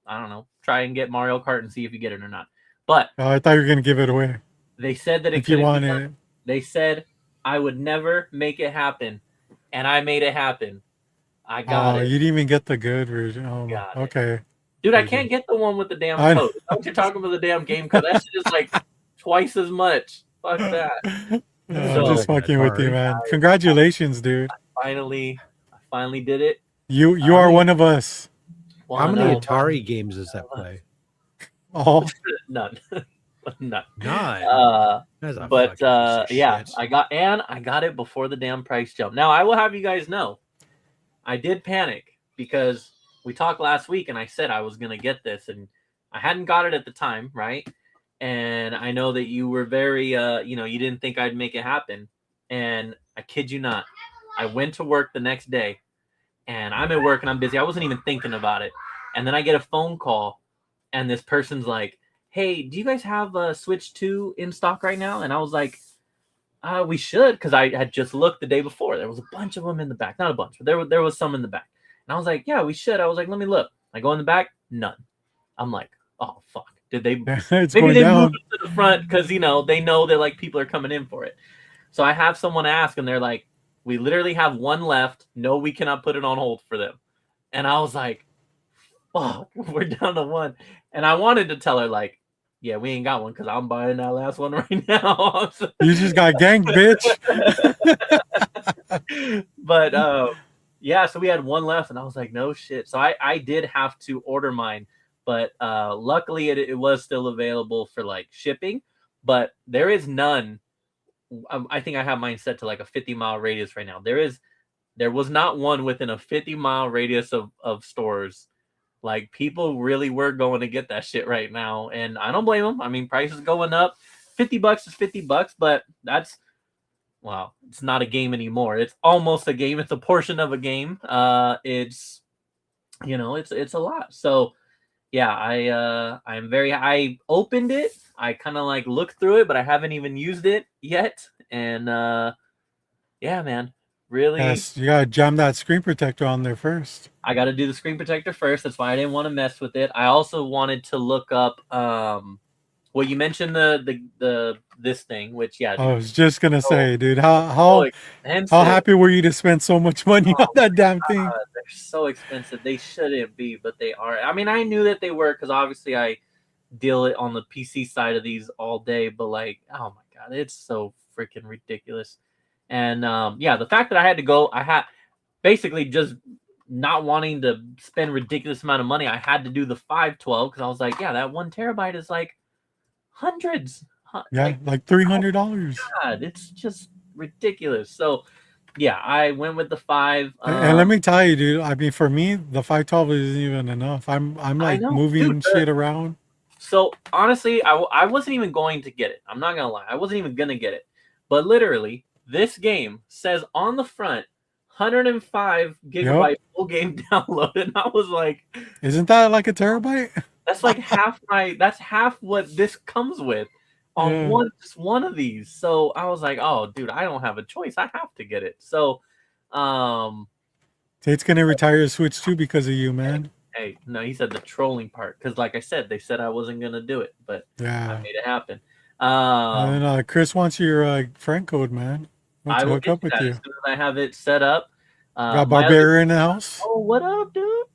don't know, try and get Mario Kart and see if you get it or not. But Oh, I thought you were gonna give it away they said that it if you couldn't want be done. it. They said I would never make it happen, and I made it happen. I got Oh, it. you didn't even get the good version. Oh, Got it. okay. Dude, I Pretty can't get the one with the damn I know. code. Don't you talking about the damn game code? That shit is like twice as much. Fuck that. I'm So- just fucking with you, Atari. man. Congratulations, dude. I finally did it. You are one of us. Well, How many no, Atari games does that play? Oh, None. None. None. That's a But fucking piece of yeah, shit. I got it before the damn price jump. Now I will have you guys know, I did panic because we talked last week and I said I was gonna get this and I hadn't got it at the time, right? And I know that you were very you didn't think I'd make it happen. And I kid you not, I went to work the next day and I'm at work and I'm busy. I wasn't even thinking about it. And then I get a phone call and this person's like, hey, do you guys have Switch 2 in stock right now? And I was like, we should, because I had just looked the day before. There was a bunch of them in the back. Not a bunch, but there was some in the back. And I was like, yeah, we should. I was like, let me look. I go in the back, none. I'm like, oh, fuck. Did they it's maybe going they down. moved it to the front because they know that like people are coming in for it. So I have someone ask and they're like, we literally have one left. No, we cannot put it on hold for them. And I was like, fuck, we're down to one. And I wanted to tell her like, yeah, we ain't got one because I'm buying that last one right now. You just got ganked, bitch. But yeah, so we had one left and I was like, no shit. So I did have to order mine, but luckily it was still available for like shipping, but there is none. I think I have mine set to like a 50-mile radius right now. There was not one within a 50-mile radius of stores. Like people really were going to get that shit right now, and I don't blame them. I mean, prices going up. $50 is $50, but it's not a game anymore. It's almost a game. It's a portion of a game. It's a lot. So yeah, I opened it. I kind of like looked through it, but I haven't even used it yet. And yeah, man, really. Yes, you gotta jam that screen protector on there first. I got to do the screen protector first. That's why I didn't want to mess with it. I also wanted to look up. Well, you mentioned this thing, which yeah. I was just gonna say, dude, how Expensive. happy were you to spend so much money on that damn thing? They're so expensive. They shouldn't be, but they are. I mean, I knew that they were because obviously I deal it on the PC side of these all day. But like, oh my god, it's so freaking ridiculous. And yeah, the fact that I had to go, I had basically just not wanting to spend ridiculous amount of money. I had to do the 512 because I was like, yeah, that 1 terabyte is like hundreds. Yeah, like $300. God, it's just ridiculous. So yeah, I went with the 5. And let me tell you, dude. I mean, for me, the 512 isn't even enough. I'm like know, moving dude, shit around. So honestly, I wasn't even going to get it. I'm not gonna lie, I wasn't even gonna get it. But literally, this game says on the front 105 gigabyte full game downloaded. And I was like, Isn't that like a terabyte? that's like that's half what this comes with on just one of these. So I was like, oh dude, I don't have a choice. I have to get it. So Tate's gonna retire his Switch 2 because of you, man. hey, no, he said the trolling part. Because like I said, they said I wasn't gonna do it, but Yeah. I made it happen. And Chris wants your friend code, man. Wants I to will hook get up with that you. as soon as I have it set up. Got my other- Barbarian in the house. Oh, what up, dude?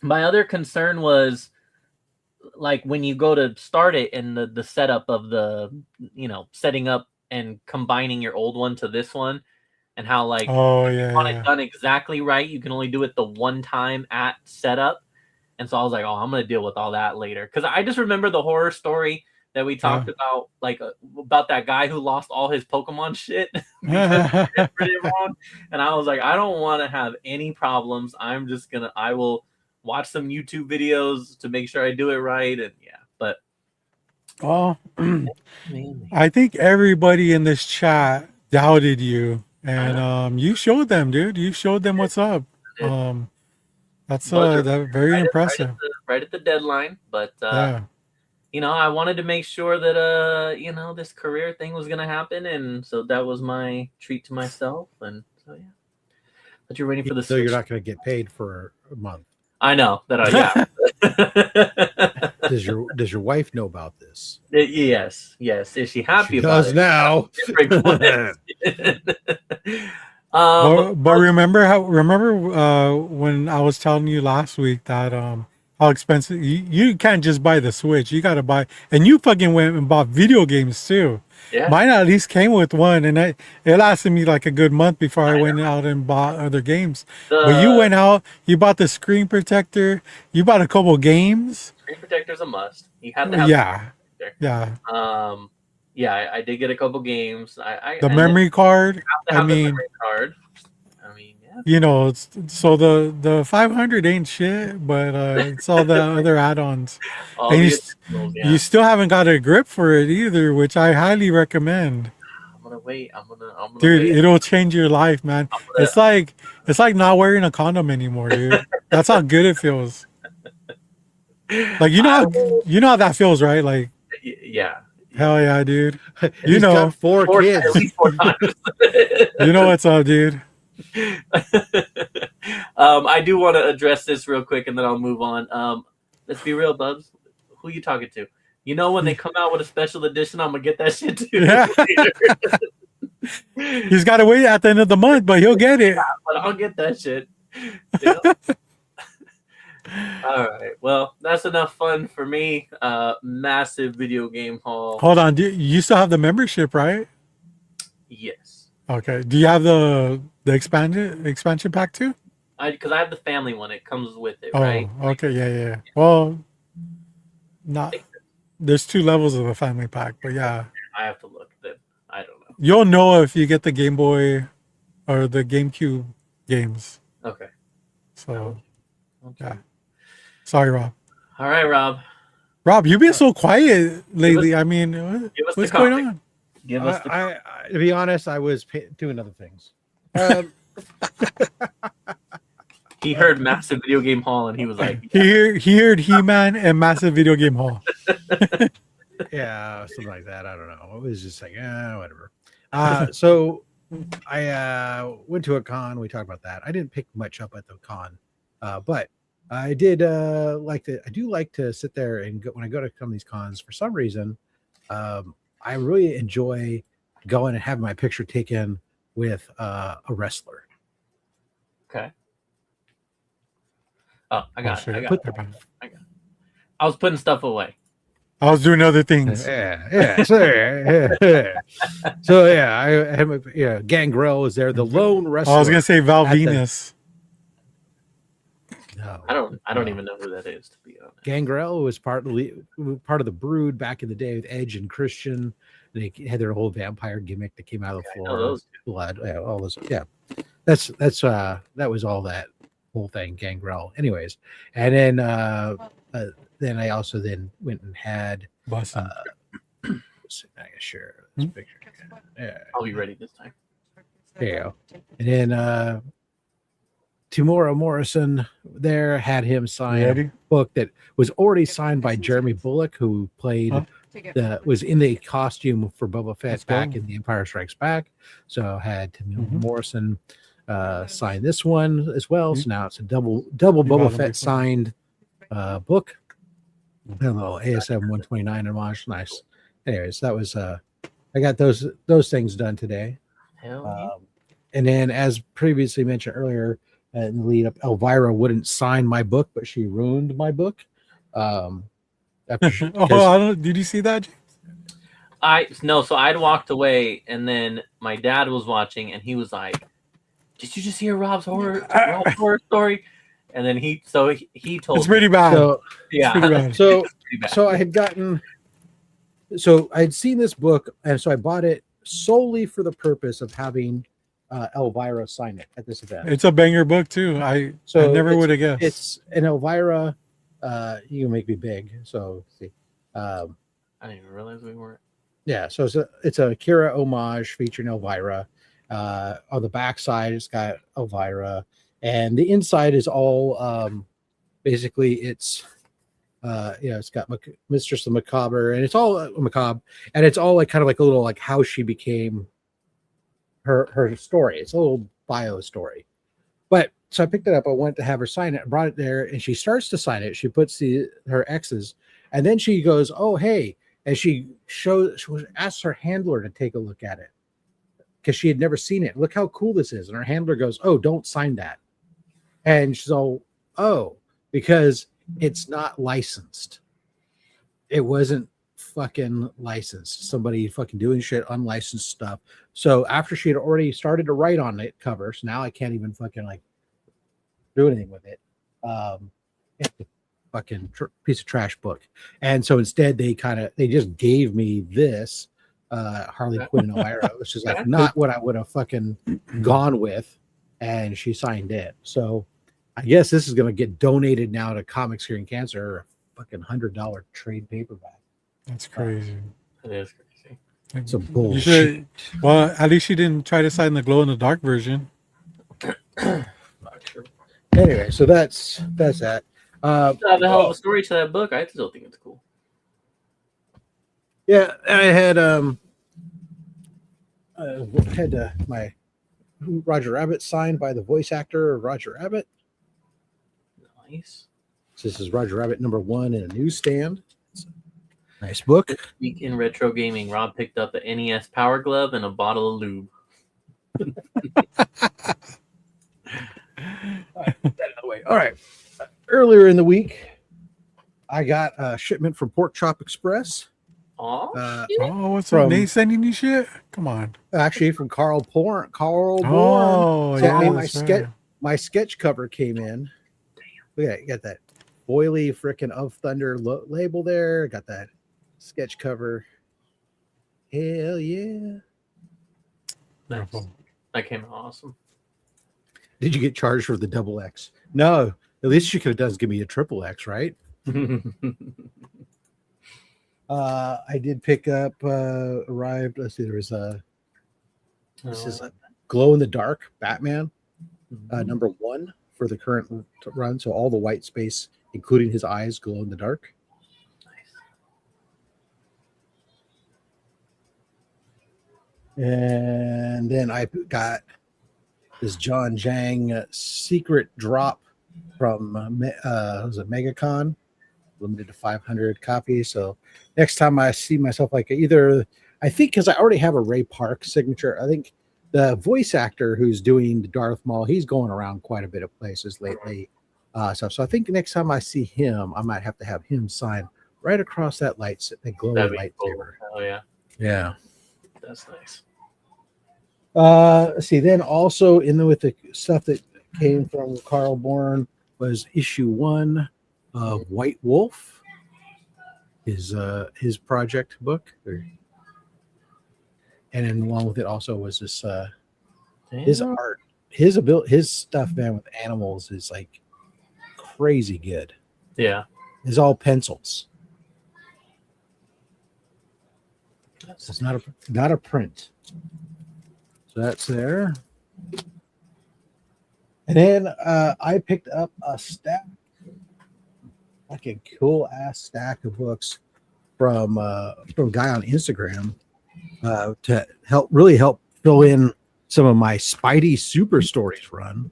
My other concern was like when you go to start it and the setup of the setting up and combining your old one to this one, and how like Oh you yeah, want yeah. it done exactly right, you can only do it the one time at setup. And so I was like, oh, I'm gonna deal with all that later, because I just remember the horror story that we talked about, like about that guy who lost all his Pokemon shit because he did it wrong. And I was like, I don't want to have any problems. I will watch some YouTube videos to make sure I do it right. And yeah, but Well, I think everybody in this chat doubted you, and you showed them, dude. You showed them what's up. That's very impressive. Right at the deadline, but Yeah. I wanted to make sure that this career thing was gonna happen, and so that was my treat to myself. And so yeah, but you're waiting for the So Switch. you're not going to get paid for a month. I know that. Yeah, Does your wife know about this? Yes. Is she happy She about does it? now. Different question. But remember when I was telling you last week that how expensive you can't just buy the Switch, you gotta buy, and you fucking went and bought video games too. Yeah. Mine at least came with one, and it lasted me like a good month before I went out and bought other games. But you went out, you bought the screen protector, you bought a couple games. Screen protector's a must. You have to have Yeah, a screen protector. yeah. Yeah, I did get a couple games. The memory card. You have to I have the mean, memory card. I mean, yeah. you know, so the 500 ain't shit, but it's all the other add-ons, All and the you essentials, yeah. you still haven't got a grip for it either, which I highly recommend. I'm gonna wait. I'm gonna Dude, wait. it'll change your life, man. I'm gonna- It's like not wearing a condom anymore, dude. That's how good it feels. Like you know how that feels, right? Like Yeah. hell yeah, dude. You He's know, got four At kids. least 4 times. you know what's up, dude. I do want to address this real quick, and then I'll move on. Let's be real, Bubs. Who you talking to? You know when they come out with a special edition, I'm gonna get that shit too. Yeah. He's got to wait at the end of the month, but he'll get it. But I'll get that shit. Yeah. All right. Well, that's enough fun for me. Massive video game haul. Hold on, you still have the membership, right? Yes. Okay. Do you have the expansion pack too? Because I have the family one. It comes with it, Oh, right? okay, yeah. Well, not. There's 2 levels of a family pack, but yeah, I have to look. Then I don't know. you'll know if you get the Game Boy or the GameCube games. Okay. So Okay. yeah. Sorry, Rob. All right, Rob. Rob, you've been so quiet lately. I mean, give us what's the going comic. on? Give us the. I, to be honest, I was doing other things. He heard massive video game haul, and he was like, He heard He-Man and massive video game haul. Yeah, something like that. I don't know. It was just like, whatever. So I went to a con. We talked about that. I didn't pick much up at the con, but I did like to. I do like to sit there and go when I go to some of these cons. For some reason, I really enjoy going and having my picture taken with a wrestler. "Okay." Oh, I got shit. it. I got it. I was putting stuff away. I was doing other things. Yeah. So yeah, I had Gangrel was there, the lone wrestler. I was gonna say Val at the- Venus. No, I don't even know who that is, to be honest. Gangrel was part of the Brood back in the day with Edge and Christian. They had their whole vampire gimmick that came out of the I know floor, those blood, all this. Yeah, that was all that whole thing, Gangrel. Anyways, and then I also went and had. Bussin'. I can share this picture. Yeah, I'll be ready this time. there you go. And then Tamora Morrison there had him sign Ready? a book that was already signed by Jeremy Bullock, who played was in the costume for Boba Fett Let's back go. in The Empire Strikes Back. So had Tamora Mhm. Morrison sign this one as well. So now it's a double bought Boba them Fett before. signed book. I don't know, ASM 129 homage. Nice. Anyways, that was I got those things done today. Hell yeah. And then, as previously mentioned earlier, in the lead up, Elvira wouldn't sign my book, but she ruined my book. After she, Did you see that? So I'd walked away, and then my dad was watching, and he was like, "Did you just hear Rob's horror story?" And then he told It's pretty bad. so yeah, pretty bad. so pretty bad. so I had gotten, so I'd seen this book, and so I bought it solely for the purpose of having Elvira sign it at this event. It's a banger book too. I never would have guessed. It's an Elvira. You can make me big. So let's see. I didn't even realize we weren't. Yeah, so it's a Kira homage featuring Elvira. On the back side, it's got Elvira, and the inside is all basically it's it's got Mistress of Macabre, and it's all macabre, and it's all like kind of like a little like how she became her story. It's a little bio story, but So I picked it up. I went to have her sign it. I brought it there, and she starts to sign it. She puts her X's, and then she goes, "Oh, hey!" And she asks her handler to take a look at it because she had never seen it. Look how cool this is. And her handler goes, "Oh, don't sign that." And she's all, "Oh," because it's not licensed. It wasn't fucking licensed. Somebody fucking doing shit, unlicensed stuff. So after she had already started to write on it cover, so now I can't even fucking like do anything with it. It's a fucking piece of trash book. And so instead they just gave me this Harley Quinn and Elvira, which is like not what I would have fucking gone with. And she signed it. So I guess this is going to get donated now to Comics Curing Cancer, a fucking $100 trade paperback. That's crazy. It is crazy. It's a You bullshit. should, well, at least she didn't try to sign the glow in the dark version. Not true. Anyway, so that's that. The hell of a story to that book. I still think it's cool. Yeah, I had my Roger Rabbit signed by the voice actor of Roger Rabbit. Nice. This is Roger Rabbit #1 in a newsstand. It's a nice book. This week in retro gaming, Rob picked up the NES Power Glove and a bottle of lube. All right. Earlier in the week, I got a shipment from Pork Chop Express. Aw, Oh, what's up? Nate sending you shit? Come on. Actually, from Carl Bourne. Oh, Sent me yeah, my that's right. My sketch cover came in. Look at it. You got that oily freaking Of Thunder label there. Got that sketch cover. Hell yeah. nice. Beautiful. That came out awesome. Did you get charged for the double X? No. At least you could have done is give me a triple X, right? I did pick up, arrived. Let's see, there was this is a glow in the dark Batman, #1 for the current run. So all the white space, including his eyes, glow in the dark. And then I got this John Jang secret drop from was it MegaCon, limited to 500 copies. So next time I see myself, like either I think because I already have a Ray Park signature, I think the voice actor who's doing the Darth Maul, he's going around quite a bit of places lately. So I think next time I see him, I might have to have him sign right across that that glowing lightsaber. Cool. Oh yeah, Yeah. that's nice. Let's see. Then also with the stuff that came from Carl Bourne was issue 1 of White Wolf, his project book, and then along with it also was this his art, his stuff, man, with animals is like crazy good. Yeah, It's all pencils. It's not a print. So that's there. And then I picked up a stack, like a cool ass stack of books from a guy on Instagram to help fill in some of my Spidey Super Stories run.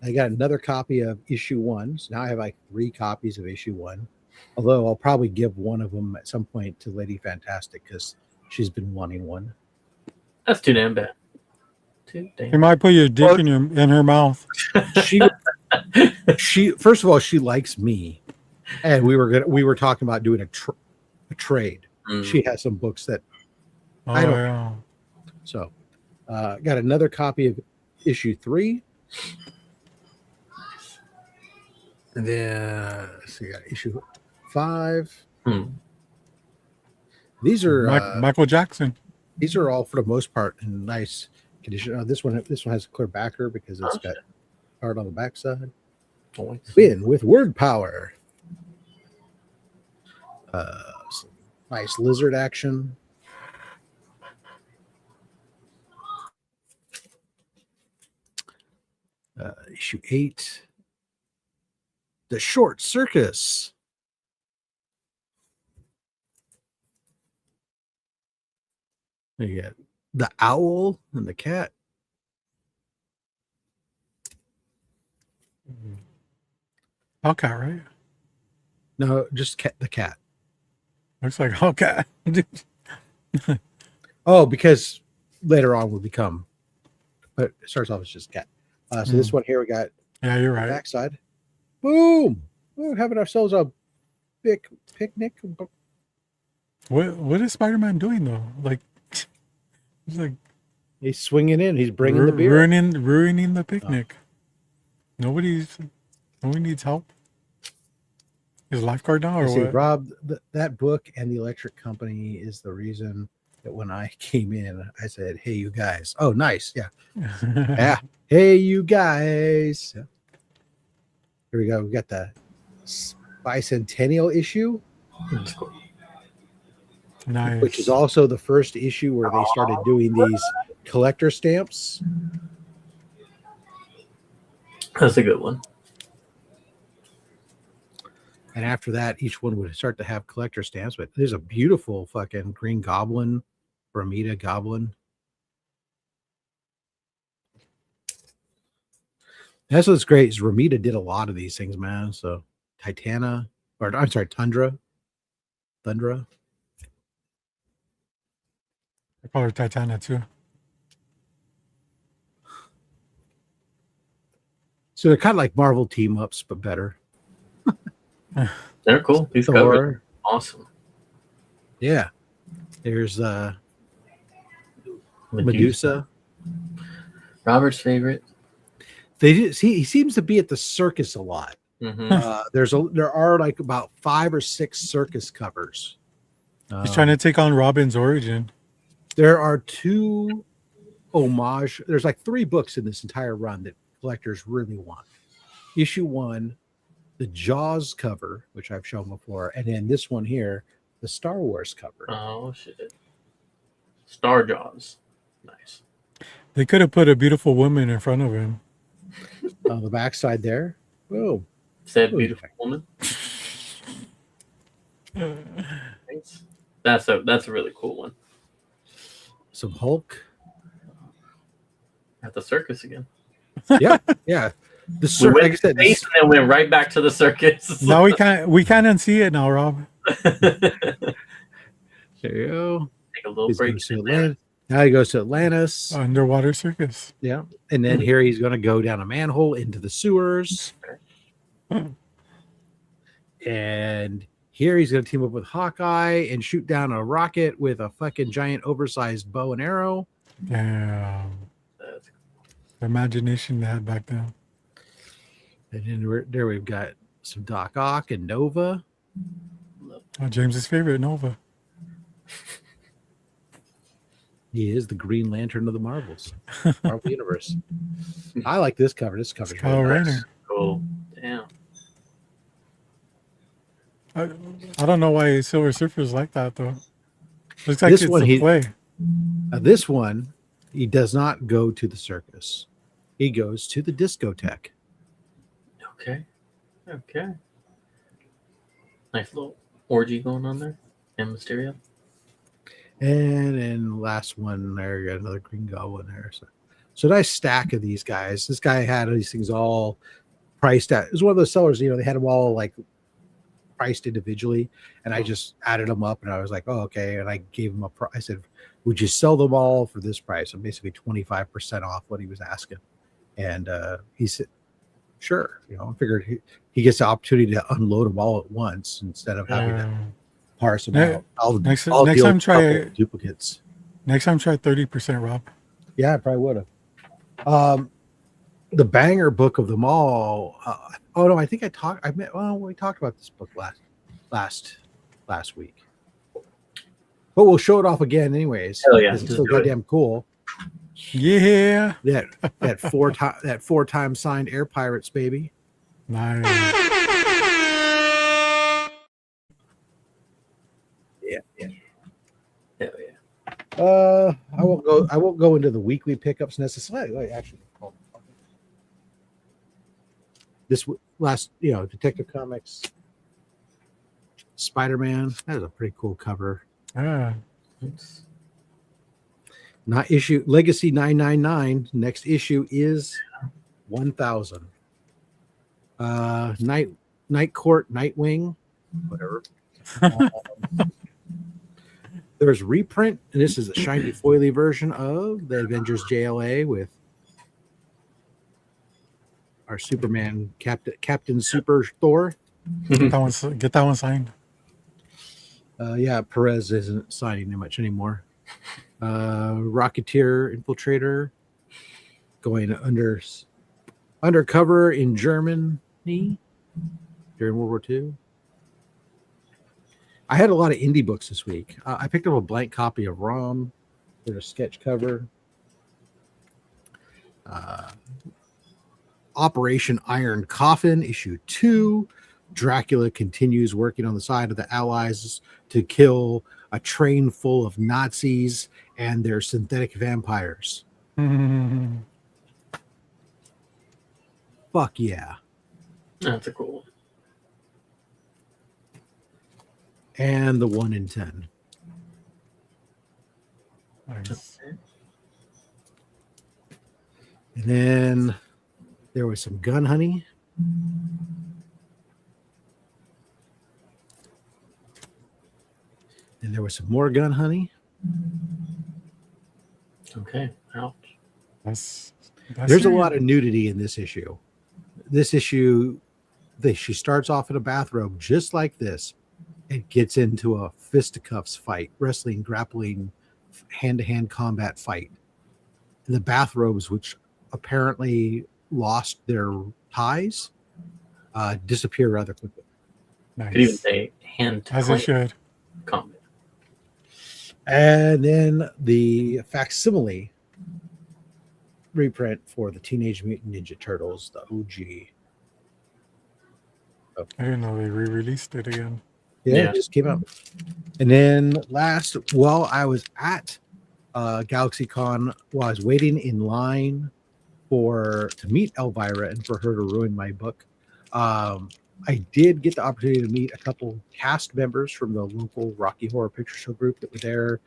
I got another copy of issue 1. So now I have like 3 copies of issue 1. Although I'll probably give one of them at some point to Lady Fantastic because she's been wanting one. that's too damn bad. Too damn. You might put your dick in her mouth. She first of all, she likes me, and we were talking about doing a trade. She has some books that I don't. Yeah. So, got another copy of issue 3, and then so you got issue 5. These are Michael Jackson. These are all for the most part in nice condition. This one has a clear backer because it's got art on the backside. Win with word power. Some nice lizard action. Issue 8. The Short Circus. You got the owl and the cat. Hellcat, right? No, just the cat. Looks like Hellcat. Oh, because later on will become, but it starts off as just cat. So this one here we got Yeah, you're the right. backside. Boom! We're having ourselves a big picnic. What is Spider-Man doing though? Like, he's like He's swinging in. He's bringing the beer. ruining the picnic. Nobody needs help. Is lifeguard now or See, what? Rob, that book and the electric company is the reason that when I came in, I said, "Hey, you guys." Oh, nice. Yeah. Yeah. Hey, you guys. Yeah. Here we go. We got the bicentennial issue, Nice. which is also the first issue where they started doing these collector stamps. That's a good one. And after that, each one would start to have collector stamps. But there's a beautiful fucking Green Goblin, Bermuda Goblin. That's what's great is Ramita did a lot of these things, man. So Tundra. I call her Titania too. So they're kind of like Marvel team ups, but better. They're cool. These covers are awesome. Yeah. There's Medusa. Robert's favorite. He seems to be at the circus a lot. Mm-hmm. There are like about 5 or 6 circus covers. He's trying to take on Robin's origin. There are 2 homage. There's like 3 books in this entire run that collectors really want. Issue 1, the Jaws cover, which I've shown before, and then this one here, the Star Wars cover. Oh shit! Star Jaws, nice. They could have put a beautiful woman in front of him. On the backside there, boom. Said beautiful woman. Thanks. That's a really cool one. Some Hulk. At the circus again. Yeah. The circus, We like I went said, to space and then went right back to the circus. Now we can't unsee it now, Rob. there you go. Take a little He's break. going to Atlantis. Now he goes to Atlantis. Underwater circus. Yeah. And then here he's going to go down a manhole into the sewers. And here he's going to team up with Hawkeye and shoot down a rocket with a fucking giant oversized bow and arrow. Damn. The imagination they had back then. And then there we've got some Doc Ock and Nova. Oh, James's favorite, Nova. He is the Green Lantern of the Marvel Universe. I like this cover. This cover's Kyle really nice. Rayner. Cool. Damn. I don't know why Silver Surfer's like that though. Looks like This it's one, a play. This one, he does not go to the circus. He goes to the discotheque. Okay. Nice little orgy going on there. And Mysterio. And then last one there, you got another Green Goblin there. So nice stack of these guys. This guy had these things all priced at. It was one of those sellers, they had them all like priced individually, and I just added them up, and I was like, oh, okay. And I gave him I said, would you sell them all for this price? And basically 25% off what he was asking. And he said, sure. I figured he gets the opportunity to unload them all at once instead of having to parse them out. Next time try duplicates. Next time try 30%, Rob. Yeah, I probably would have. The banger book of them all. Oh no, I think we talked about this book last week. But we'll show it off again anyways. Hell yeah. It's so goddamn cool. Yeah. That 4 times signed Air Pirates, baby. Nice. Yeah. Hell yeah. I won't go into the weekly pickups necessarily. Actually, this last, Detective Comics Spider-Man. That is a pretty cool cover. Yeah. Not issue Legacy 999. Next issue is 1000. Night Court, Nightwing, whatever. There's reprint, and this is the shiny foily version of the Avengers JLA with our Superman Captain Super Thor. Get that one signed. Yeah, Perez isn't signing much anymore. Rocketeer Infiltrator going undercover in Germany during World War II. I had a lot of indie books this week. I picked up a blank copy of Rom. There's a sketch cover. Operation Iron Coffin, issue 2. Dracula continues working on the side of the Allies to kill a train full of Nazis and their synthetic vampires. Fuck yeah. That's a cool one. And the 1 in 10. Nice. And then there was some Gun Honey. And there was some more Gun Honey. Okay. Ouch. There's a lot of nudity in this issue. This issue, she starts off in a bathrobe just like this. It gets into a fisticuffs fight, wrestling, grappling, hand-to-hand combat fight. And the bathrobes, which apparently lost their ties, disappear rather quickly. Nice. Could even say hand to As it should. combat. And then the facsimile reprint for the Teenage Mutant Ninja Turtles, the OG. I didn't know they re-released it again. Yeah, it just came out. And then I was at GalaxyCon while I was waiting in line to meet Elvira and for her to ruin my book. I did get the opportunity to meet a couple cast members from the local Rocky Horror Picture Show group that were there.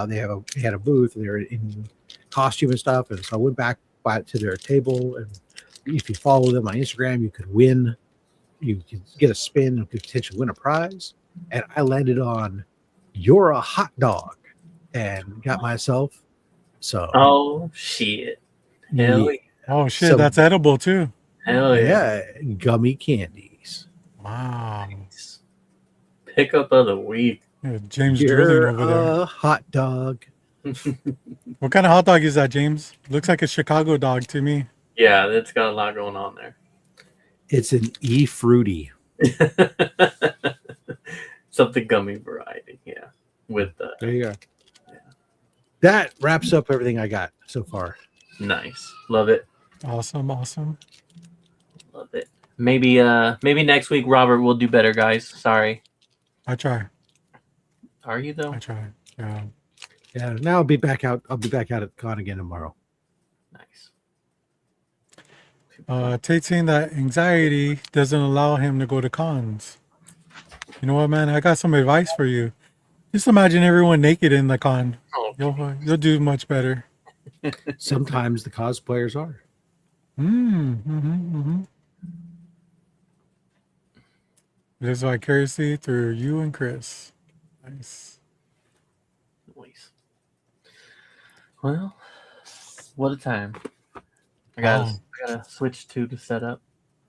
They had a booth. They were in costume and stuff. And so I went back to their table. And if you follow them on Instagram, you could win. You could get a spin and could potentially win a prize. And I landed on "You're a Hot Dog" and got myself some. Oh shit! Hell yeah! Oh shit, that's edible too. Hell yeah! Gummy candies. Wow. Nice. Pickup of the week. Yeah, James You're drilling over there. a hot dog. What kind of hot dog is that, James? Looks like a Chicago dog to me. Yeah, it's got a lot going on there. It's an E-fruity. Something gummy variety, yeah. With There you go. Yeah. That wraps up everything I got so far. Nice, love it, Awesome. love it. Maybe next week, Robert, will do better, guys. Sorry. I try. Are you though? I try. Yeah. Yeah. Now I'll be back out at con again tomorrow. Nice. Tate's saying that anxiety doesn't allow him to go to cons. You know what, man? I got some advice for you. Just imagine everyone naked in the con. Oh. You'll do much better. Sometimes the cosplayers are. Lives vicariously through you and Chris. Nice. Nice. Well, what a time. I gotta switch to the setup.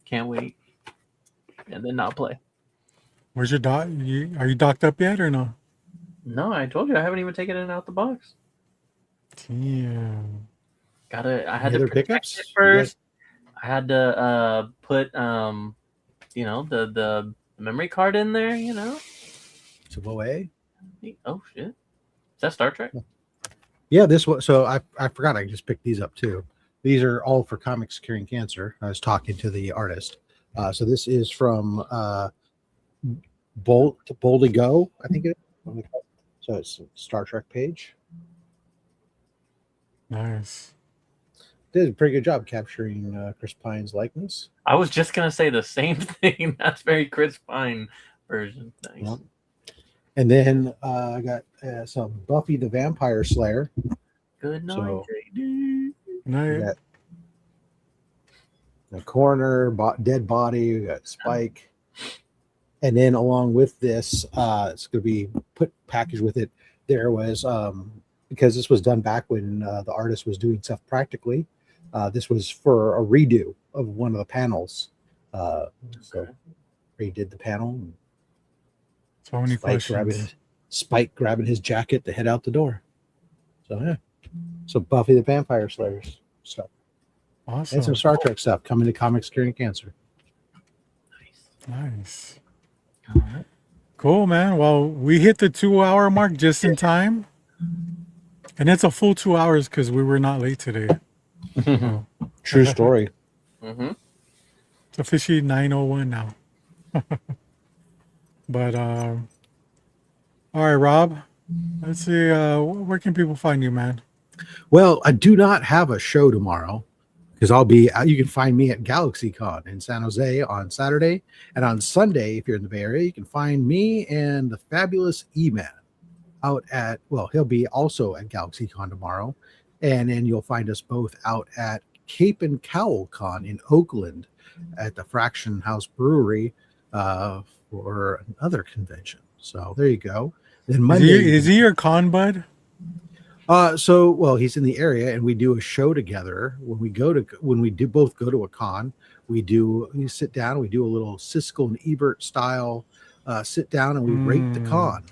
Can't wait. And then not play. Where's your dock? Are you docked up yet or no? No, I told you I haven't even taken it out the box. Damn. I had Any to other protect pickups? it first. I had to put the memory card in there, So OA? Oh shit. Is that Star Trek? Yeah, this was so I forgot I just picked these up too. These are all for Comics Curing Cancer. I was talking to the artist. So this is from Bold to Go, I think it is. So it's a Star Trek page. Nice. Did a pretty good job capturing Chris Pine's likeness. I was just gonna say the same thing. That's very Chris Pine version. Nice. Yep. And then I got some Buffy the Vampire Slayer. Good night, So- JD. We Nice. got the Coroner, dead body. We got Spike. And then along with this, it's going to be packaged with it. There was because this was done back when the artist was doing stuff practically. This was for a redo of one of the panels. So redid the panel. So many questions. Spike grabbing his jacket to head out the door. So yeah. So Buffy the Vampire Slayers stuff. Awesome. And some Star Trek stuff coming to Comics Curing Cancer. Nice. Cool, man. Well, we hit the 2-hour mark just in time. And it's a full 2 hours because we were not late today. True story. Mm-hmm. It's officially 9:01 now. But all right, Rob. Let's see. Where can people find you, man? Well, I do not have a show tomorrow because you can find me at GalaxyCon in San Jose on Saturday. And on Sunday, if you're in the Bay Area, you can find me and the fabulous E-Man he'll be also at GalaxyCon tomorrow. And then you'll find us both out at Cape and Cowl Con in Oakland at the Fraction House Brewery for another convention. So there you go. Then Monday is he your con bud? He's in the area and we do a show together. When we both go to a con, we sit down, we do a little Siskel and Ebert style sit down and we rate the con.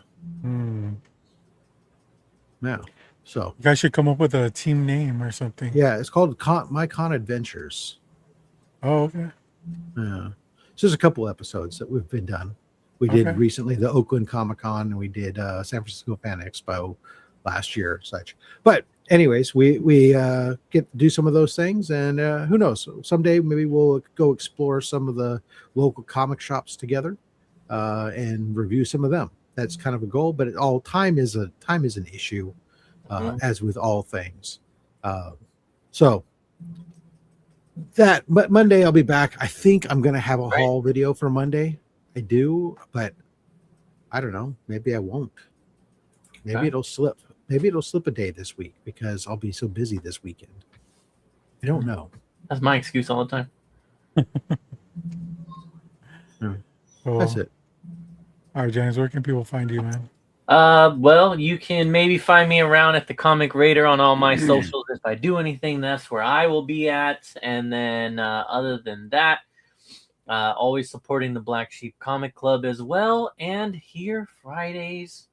Yeah. So you guys should come up with a team name or something. Yeah, it's called My Con Adventures. Oh, okay. Yeah. So there's a couple episodes that we've been done. We did recently the Oakland Comic Con and we did San Francisco Fan Expo last year, such. But anyways, we get to do some of those things, and who knows? Someday maybe we'll go explore some of the local comic shops together and review some of them. That's kind of a goal, but time is an issue, as with all things. So that, but Monday I'll be back. I think I'm gonna have a haul video for Monday. I do, but I don't know. Maybe I won't. Maybe it'll slip. Maybe it'll slip a day this week because I'll be so busy this weekend. I don't know. That's my excuse all the time. Cool. That's it. All right, James, where can people find you, man? Well, you can maybe find me around at the thecomicraider on all my socials. If I do anything, that's where I will be at. And then other than that, always supporting the Black Sheep Comic Club as well. And here Fridays.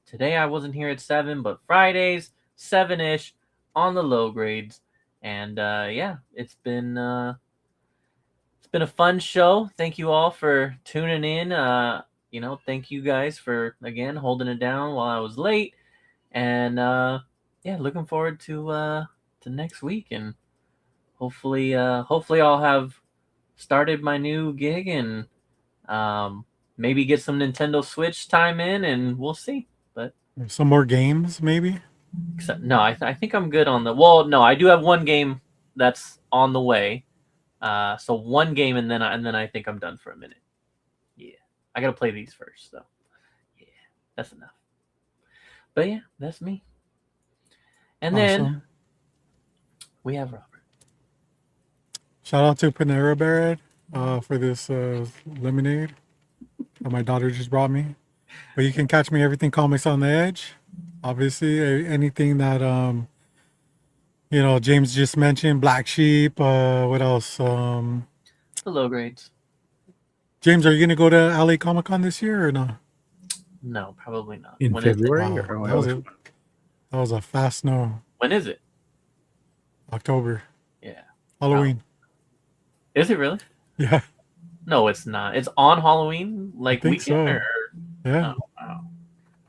Today I wasn't here at 7, but Fridays 7-ish on the low grades. And it's been a fun show. Thank you all for tuning in. Thank you guys for again holding it down while I was late. And looking forward to next week, and hopefully I'll have started my new gig and maybe get some Nintendo Switch time in, and we'll see. But some more games, maybe. No, I think I'm good on the. Well, no, I do have one game that's on the way. So one game, and then I think I'm done for a minute. Yeah, I gotta play these first, so yeah, that's enough. But yeah, that's me. And then we have Robert. Shout out to Panera Bread for this lemonade that my daughter just brought me. But you can catch me everything Comics on the Edge. Obviously, anything that James just mentioned, Black Sheep. What else? The low grades. James, are you gonna go to LA Comic Con this year or no? No, probably not. In February? That was a fast no. When is it? October. Yeah. Halloween. Is it really? Yeah. No, it's not. It's on Halloween, like think weekend. so. Or... Yeah. Oh.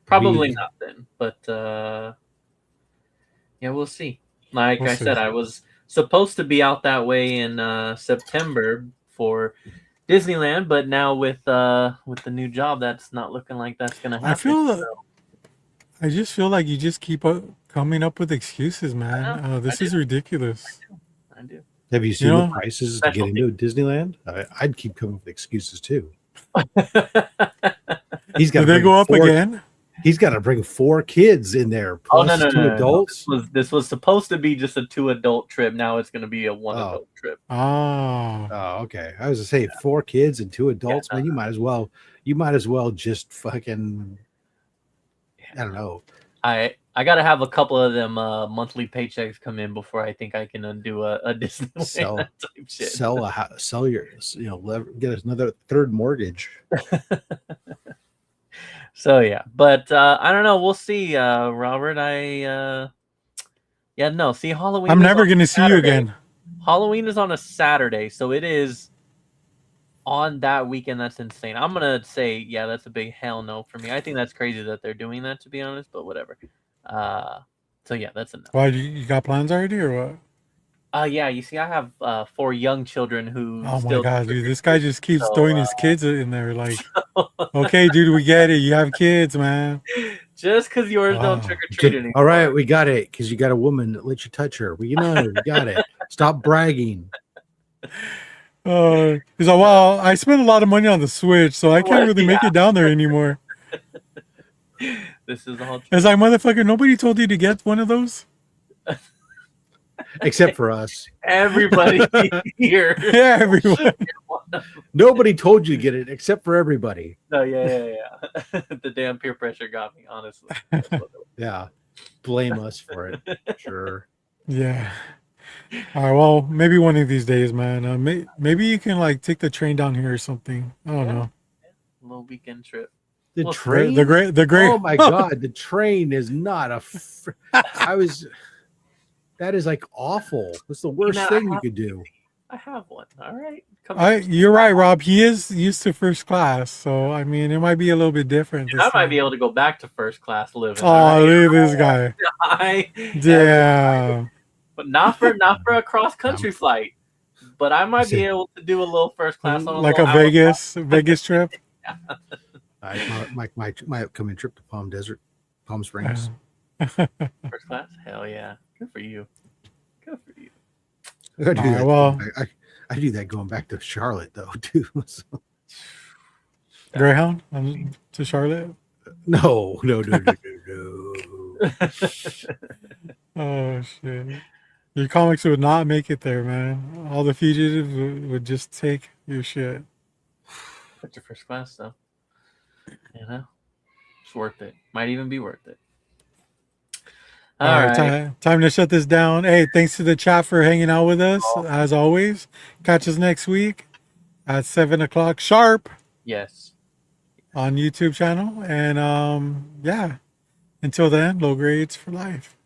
Probably not then, but we'll see. Like We'll I see. said, I was supposed to be out that way in September for Disneyland, but now with the new job, that's not looking like that's gonna happen. I just feel like you just keep coming up with excuses, man. This is ridiculous. I do. Have you seen the prices to get into Disneyland? I'd keep coming up with excuses too. He's got. Did they go up again? He's got to bring 4 kids in there. Oh Plus no, 2 adults. This was supposed to be just a 2 adult trip. Now it's going to be a 1 Oh. adult trip. Oh, Oh, okay. I was to say 4 kids and 2 adults. Man, you might as well. You might as well just fucking. I don't know. I got to have a couple of them monthly paychecks come in before I think I can do a Disneyland Sell- type shit. Sell a house. Sell your. Get another 3rd mortgage. So yeah, but I don't know. We'll see, Robert. See, Halloween. I'm is never on gonna see you Saturday. again. Halloween is on a Saturday, so it is on that weekend. That's insane. I'm gonna say, yeah, that's a big hell no for me. I think that's crazy that they're doing that, to be honest. But whatever. So yeah, that's enough. Why, you got plans already or what? Yeah, you see, I have 4 young children who. Oh my still god, dude, this guy just keeps So, throwing his kids in there. Like, okay, dude, we get it. You have kids, man. just because yours Wow. don't trick or treat anymore. All right, we got it because you got a woman that lets you touch her. We got it. Stop bragging. He's like, well, I spent a lot of money on the Switch, so I can't really make it down there anymore. This is all. It's like, motherfucker, nobody told you to get one of those. Except for us. Everybody here. Yeah, everyone. Nobody told you to get it except for everybody. No, yeah. The damn peer pressure got me, honestly. Yeah. Blame us for it. Sure. Yeah. All right. Well, maybe one of these days, man. Maybe you can like take the train down here or something. I don't know. A little weekend trip. The Well, train. The great. Oh my god, the train is not a. That is like awful. That's the worst thing you could do. I have one. All right. Come You're right, Rob. He is used to first class, so I mean, it might be a little bit different. I might be able to go back to first class living. Oh, all right? look at this guy. Yeah. But not for a cross country flight. But I might be able to do a little first class on Like a little Vegas trip. My upcoming trip to Palm Springs. first class. Hell yeah. Good for you. Good for you. I do that. Well, I do that going back to Charlotte though too. So. Greyhound to Charlotte. No. Oh shit! Your comics would not make it there, man. All the fugitives would just take your shit. Put your first class though. You know, it's worth it. Might even be worth it. All right, time to shut this down. Hey, thanks to the chat for hanging out with us as always. Catch us next week at 7:00 sharp. Yes. On YouTube channel, and yeah. Until then, low grades for life.